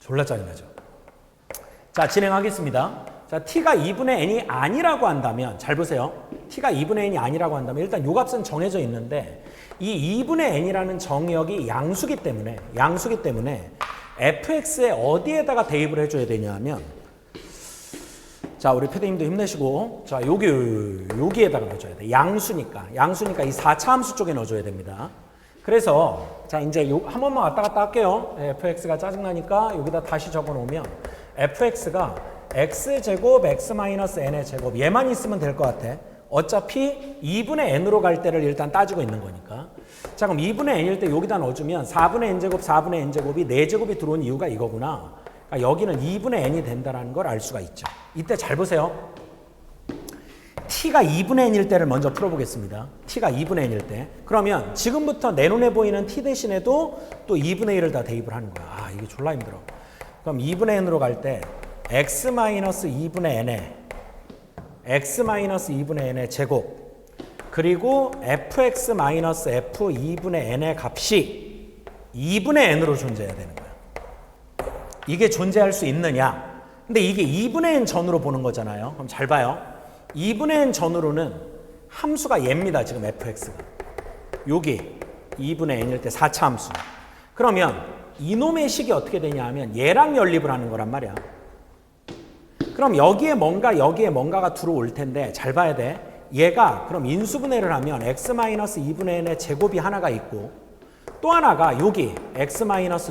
졸라 짜증나죠. 자, 진행하겠습니다. 자, t가 2분의 n이 아니라고 한다면, 잘 보세요. t가 2분의 n이 아니라고 한다면 일단 요 값은 정해져 있는데 이 2분의 n이라는 정의역이 양수기 때문에 fx에 어디에다가 대입을 해줘야 되냐면, 자, 우리 패드님도 힘내시고, 자, 여기에다가 넣어줘야 돼. 양수니까 이 4차 함수 쪽에 넣어줘야 됩니다. 그래서 자, 이제 한 번만 왔다 갔다 할게요. fx가 짜증나니까 여기다 다시 적어놓으면 fx가 x제곱 x-n의 제곱, 얘만 있으면 될 것 같아. 어차피 2분의 n으로 갈 때를 일단 따지고 있는 거니까. 자, 그럼 2분의 n일 때 여기다 넣어주면 4분의 n제곱 4분의 n제곱이 4제곱이 들어온 이유가 이거구나. 그러니까 여기는 2분의 n이 된다는 걸 알 수가 있죠. 이때 잘 보세요. t가 2분의 n일 때를 먼저 풀어보겠습니다. t가 2분의 n일 때. 그러면 지금부터 내 눈에 보이는 t 대신에도 또 2분의 1을 다 대입을 하는 거야. 아, 이게 졸라 힘들어. 그럼 2분의 n으로 갈 때 x-2분의 n에 x-2분의 n의 제곱, 그리고 fx-f 2분의 n의 값이 2분의 n으로 존재해야 되는 거야. 이게 존재할 수 있느냐? 근데 이게 2분의 n 전으로 보는 거잖아요. 그럼 잘 봐요. 2분의 n 전으로는 함수가 얘입니다. 지금 fx가. 여기 2분의 n일 때 4차 함수. 그러면 이놈의 식이 어떻게 되냐 하면 얘랑 연립을 하는 거란 말이야. 그럼 여기에 뭔가가 들어올 텐데 잘 봐야 돼. 얘가 그럼 인수분해를 하면 x-2분의 n의 제곱이 하나가 있고, 또 하나가 여기 x-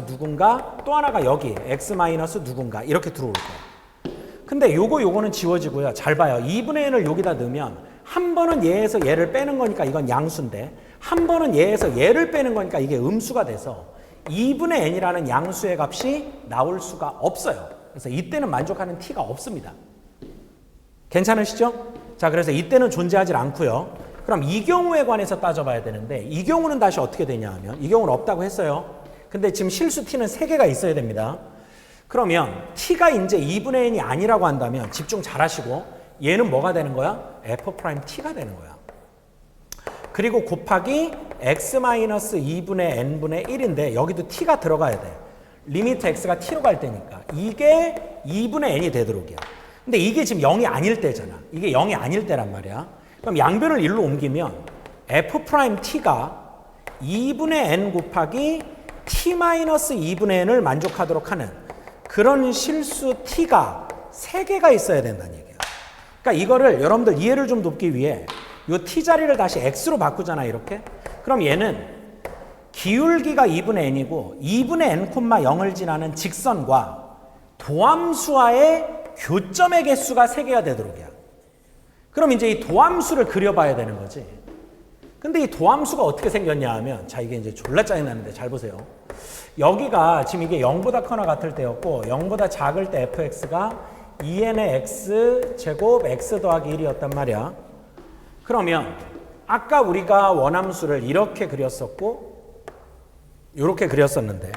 누군가, 또 하나가 여기 x- 누군가 이렇게 들어올 거야. 근데 요거는 지워지고요. 잘 봐요. 2분의 n을 여기다 넣으면 한 번은 얘에서 얘를 빼는 거니까 이건 양수인데, 한 번은 얘에서 얘를 빼는 거니까 이게 음수가 돼서 2분의 n이라는 양수의 값이 나올 수가 없어요. 그래서 이때는 만족하는 t가 없습니다. 괜찮으시죠? 자, 그래서 이때는 존재하지 않고요. 그럼 이 경우에 관해서 따져봐야 되는데, 이 경우는 다시 어떻게 되냐 하면, 이 경우는 없다고 했어요. 근데 지금 실수 t는 3개가 있어야 됩니다. 그러면 t가 이제 2분의 n이 아니라고 한다면 집중 잘 하시고, 얘는 뭐가 되는 거야? f't가 되는 거야. 그리고 곱하기 x-2분의 n분의 1인데 여기도 t가 들어가야 돼. 리미트 x가 t로 갈 때니까 이게 2분의 n이 되도록이야. 근데 이게 지금 0이 아닐 때잖아. 이게 0이 아닐 때란 말이야. 그럼 양변을 1로 옮기면 f't가 2분의 n 곱하기 t-2분의 n을 만족하도록 하는 그런 실수 t가 3개가 있어야 된다는 얘기야. 그러니까 이거를 여러분들 이해를 좀 돕기 위해 이 t 자리를 다시 x로 바꾸잖아, 이렇게. 그럼 얘는 기울기가 2분의 n이고 2분의 n, 0을 지나는 직선과 도함수와의 교점의 개수가 3개가 되도록이야. 그럼 이제 이 도함수를 그려봐야 되는 거지. 근데 이 도함수가 어떻게 생겼냐 하면, 자, 이게 이제 졸라 짜증나는데 잘 보세요. 여기가 지금 이게 0보다 커나 같을 때였고 0보다 작을 때 fx가 2n의 x 제곱 x 더하기 1이었단 말이야. 그러면 아까 우리가 원함수를 이렇게 그렸었고 이렇게 그렸었는데,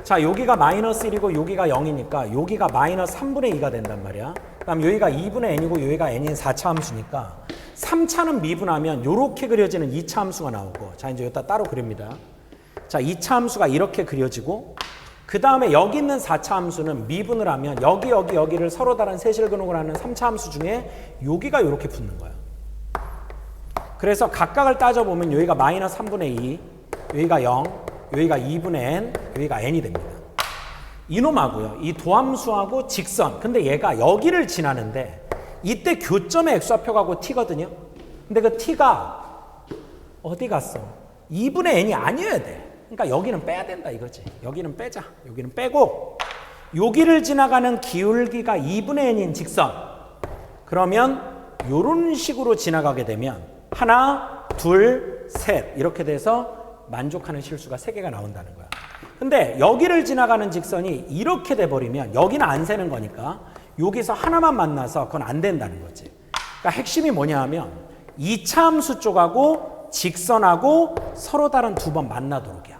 자, 여기가 마이너스 1이고 여기가 0이니까 여기가 마이너스 3분의 2가 된단 말이야. 그럼 여기가 2분의 n이고 여기가 n인 4차 함수니까 3차는 미분하면 이렇게 그려지는 2차 함수가 나오고, 자, 이제 여기다 따로 그립니다. 자, 2차 함수가 이렇게 그려지고, 그 다음에 여기 있는 4차 함수는 미분을 하면 여기를 서로 다른 세실근혹을 하는 3차 함수 중에 여기가 이렇게 붙는 거야. 그래서 각각을 따져보면 여기가 마이너스 3분의 2, 여기가 0, 여기가 2분의 n, 여기가 n이 됩니다. 이놈하고요, 이 도함수하고 직선, 근데 얘가 여기를 지나는데 이때 교점의 x좌표가고 t거든요. 근데 그 t가 어디 갔어? 2분의 n이 아니어야 돼. 그러니까 여기는 빼야 된다 이거지. 여기는 빼자. 여기는 빼고 여기를 지나가는 기울기가 2분의 n인 직선, 그러면 이런 식으로 지나가게 되면 하나, 둘, 셋 이렇게 돼서 만족하는 실수가 3개가 나온다는 거야. 근데 여기를 지나가는 직선이 이렇게 돼버리면 여기는 안 새는 거니까 여기서 하나만 만나서 그건 안 된다는 거지. 그러니까 핵심이 뭐냐 하면 2차 함수 쪽하고 직선하고 서로 다른 2번 만나도록이야.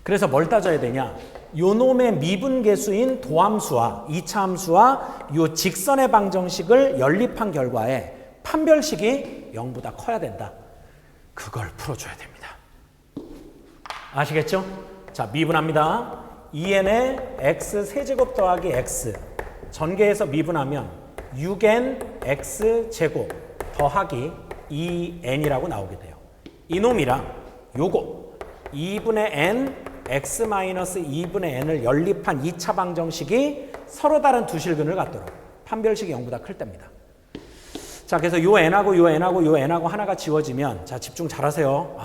그래서 뭘 따져야 되냐? 요 놈의 미분계수인 도함수와 2차 함수와 요 직선의 방정식을 연립한 결과에 판별식이 0보다 커야 된다. 그걸 풀어줘야 됩니다. 아시겠죠? 자, 미분합니다. 2n의 x 세제곱 더하기 x 전개해서 미분하면 6n x 제곱 더하기 2n이라고 나오게 돼요. 이놈이랑 요거 2분의 n x 마이너스 2분의 n을 연립한 2차 방정식이 서로 다른 두 실근을 갖도록 판별식이 0보다 클 때입니다. 자, 그래서 요 n하고 요 n하고 요 n하고 하나가 지워지면, 자, 집중 잘하세요.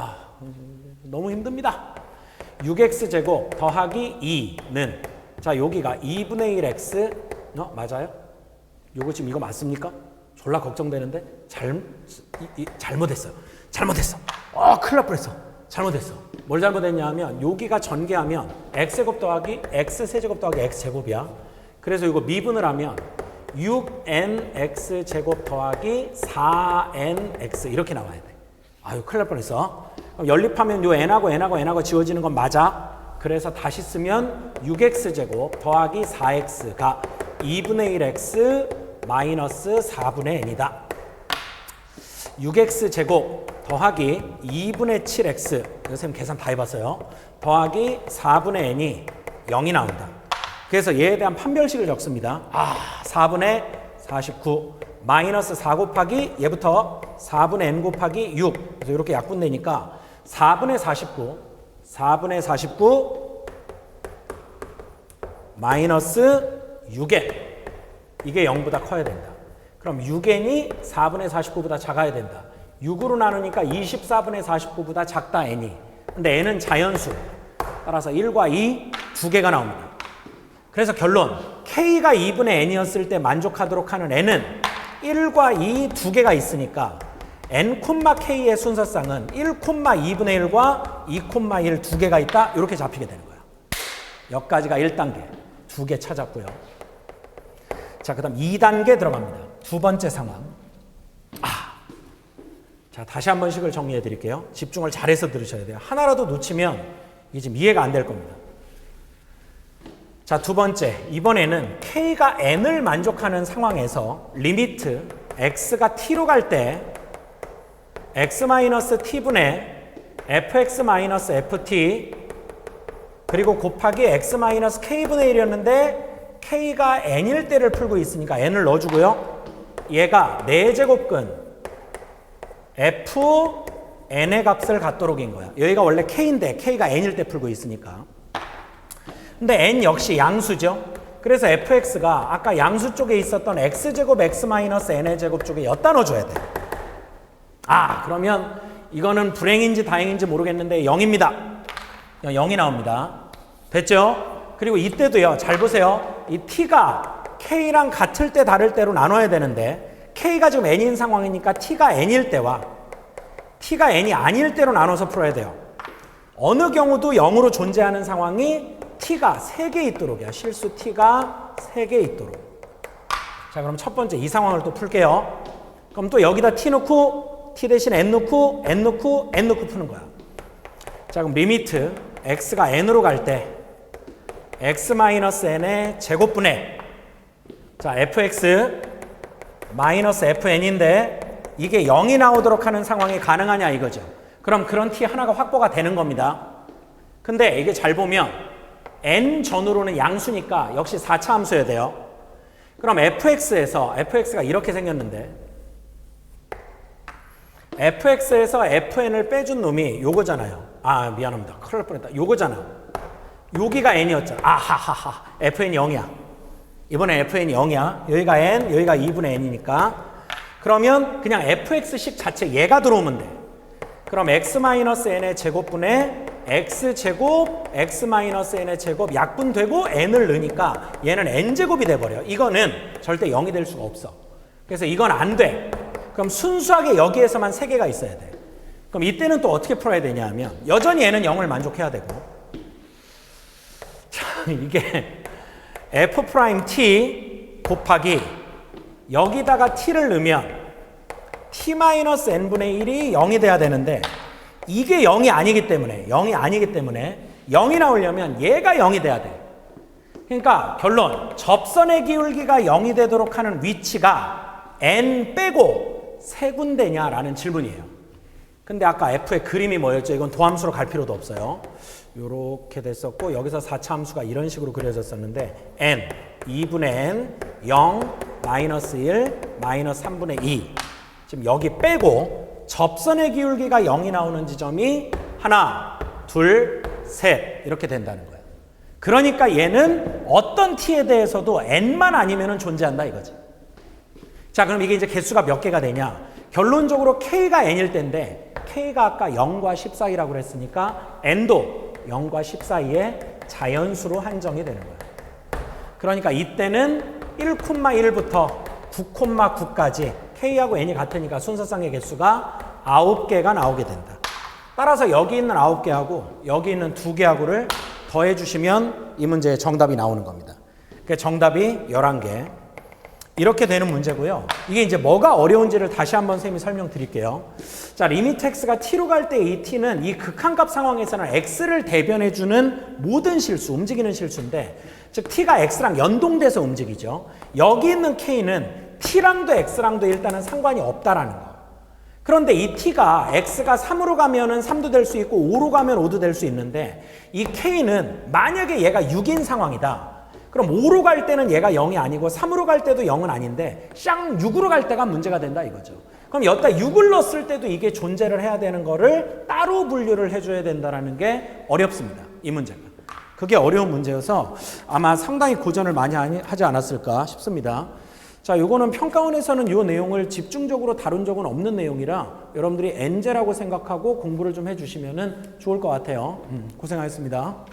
너무 힘듭니다. 6x 제곱 더하기 2는, 자, 여기가 2분의 1x, 맞아요? 요거 지금 이거 맞습니까? 졸라 걱정되는데 잘못했어요. 큰일 날 뻔했어. 잘못했어. 뭘 잘못했냐 하면 여기가 전개하면 x제곱 더하기 x세제곱 더하기 x제곱이야. 그래서 이거 미분을 하면 6nx 제곱 더하기 4nx 이렇게 나와야 돼. 아유, 큰일 날 뻔했어. 그럼 연립하면 요 n하고 지워지는 건 맞아. 그래서 다시 쓰면 6x 제곱 더하기 4x가 2분의 1x 마이너스 4분의 n이다. 6x 제곱 더하기 2분의 7x, 이거 선생님 계산 다 해봤어요. 더하기 4분의 n이 0이 나온다. 그래서 얘에 대한 판별식을 적습니다. 4분의 49 마이너스 4 곱하기 얘부터 4분의 n 곱하기 6. 그래서 이렇게 약분되니까 4분의 49 마이너스 6n. 이게 0보다 커야 된다. 그럼 6n이 4분의 49보다 작아야 된다. 6으로 나누니까 24분의 49보다 작다 n이. 근데 n은 자연수. 따라서 1과 2 두 개가 나옵니다. 그래서 결론, k가 2분의 n이었을 때 만족하도록 하는 n은 1과 2 두 개가 있으니까 n, k의 순서상은 1, 2분의 1과 2, 1 두 개가 있다. 이렇게 잡히게 되는 거야. 여기까지가 1단계. 두 개 찾았고요. 자, 그 다음 2단계 들어갑니다. 두 번째 상황. 자, 다시 한 번씩을 정리해 드릴게요. 집중을 잘해서 들으셔야 돼요. 하나라도 놓치면 이게 지금 이해가 안 될 겁니다. 자, 두 번째. 이번에는 k가 n을 만족하는 상황에서 리미트 x가 t로 갈 때 x-t분의 fx-ft 그리고 곱하기 x-k분의 1이었는데 k가 n일 때를 풀고 있으니까 n을 넣어주고요. 얘가 4제곱근 fn의 값을 갖도록인 거야. 여기가 원래 k인데 k가 n일 때 풀고 있으니까. 근데 n 역시 양수죠. 그래서 fx가 아까 양수 쪽에 있었던 x제곱 x-n의 제곱 쪽에 엿다 넣어줘야 돼. 그러면 이거는 불행인지 다행인지 모르겠는데 0입니다. 0이 나옵니다. 됐죠? 그리고 이때도요. 잘 보세요. 이 t가 k랑 같을 때 다를 때로 나눠야 되는데 k가 지금 n인 상황이니까 t가 n일 때와 t가 n이 아닐 때로 나눠서 풀어야 돼요. 어느 경우도 0으로 존재하는 상황이 t가 3개 있도록이야. 실수 t가 3개 있도록. 자, 그럼 첫 번째 이 상황을 또 풀게요. 그럼 또 여기다 t 넣고 t 대신 n 넣고 n 넣고 n 넣고 푸는 거야. 자, 그럼 리미트 x가 n으로 갈 때 x-n의 제곱분의, 자, fx 마이너스 fn인데 이게 0이 나오도록 하는 상황이 가능하냐 이거죠. 그럼 그런 t 하나가 확보가 되는 겁니다. 근데 이게 잘 보면 n 전후로는 양수니까 역시 4차 함수여야 돼요. 그럼 fx가 이렇게 생겼는데 fx에서 fn을 빼준 놈이 요거잖아요. 미안합니다. 큰일 날 뻔했다. 요거잖아. 여기가 n이었잖아. fn이 0이야. 이번에 fn이 0이야. 여기가 n, 여기가 2분의 n이니까. 그러면 그냥 fx식 자체 얘가 들어오면 돼. 그럼 x-n의 제곱분의 x제곱 x-n의 제곱 약분되고 n을 넣으니까 얘는 n제곱이 돼버려. 이거는 절대 0이 될 수가 없어. 그래서 이건 안 돼. 그럼 순수하게 여기에서만 3개가 있어야 돼. 그럼 이때는 또 어떻게 풀어야 되냐 하면 여전히 얘는 0을 만족해야 되고, 자, 이게 f't 곱하기 여기다가 t를 넣으면 t-n분의 1이 0이 돼야 되는데 이게 0이 아니기 때문에 0이 나오려면 얘가 0이 돼야 돼. 그러니까 결론, 접선의 기울기가 0이 되도록 하는 위치가 n 빼고 3군데냐라는 질문이에요. 근데 아까 f의 그림이 뭐였죠? 이건 도함수로 갈 필요도 없어요. 요렇게 됐었고 여기서 4차 함수가 이런 식으로 그려졌었는데 n, 2분의 n, 0, 마이너스 1, 마이너스 3분의 2. 지금 여기 빼고 접선의 기울기가 0이 나오는 지점이 하나, 둘, 셋 이렇게 된다는 거예요. 그러니까 얘는 어떤 t에 대해서도 n만 아니면 존재한다 이거지. 자, 그럼 이게 이제 개수가 몇 개가 되냐? 결론적으로 k가 n일 텐데 k가 아까 0과 10 사이라고 그랬으니까 n도 0과 10 사이에 자연수로 한정이 되는 거예요. 그러니까 이때는 1,1부터 9,9까지 k하고 n이 같으니까 순서상의 개수가 9개가 나오게 된다. 따라서 여기 있는 9개하고 여기 있는 2개하고를 더해주시면 이 문제의 정답이 나오는 겁니다. 그러니까 정답이 11개. 이렇게 되는 문제고요. 이게 이제 뭐가 어려운지를 다시 한번 선생님이 설명드릴게요. 자, 리미트 x가 t로 갈 때 이 t는 이 극한값 상황에서는 x를 대변해주는 모든 실수, 움직이는 실수인데, 즉 t가 x랑 연동돼서 움직이죠. 여기 있는 k는 t랑도 x랑도 일단은 상관이 없다라는 거. 그런데 이 t가 x가 3으로 가면은 3도 될 수 있고 5로 가면 5도 될 수 있는데, 이 k는 만약에 얘가 6인 상황이다. 그럼 5로 갈 때는 얘가 0이 아니고 3으로 갈 때도 0은 아닌데 쌍 6으로 갈 때가 문제가 된다 이거죠. 그럼 여기다 6을 넣었을 때도 이게 존재를 해야 되는 거를 따로 분류를 해줘야 된다는 게 어렵습니다. 이 문제가. 그게 어려운 문제여서 아마 상당히 고전을 많이 하지 않았을까 싶습니다. 자, 요거는 평가원에서는 요 내용을 집중적으로 다룬 적은 없는 내용이라 여러분들이 엔제라고 생각하고 공부를 좀 해주시면 좋을 것 같아요. 고생하셨습니다.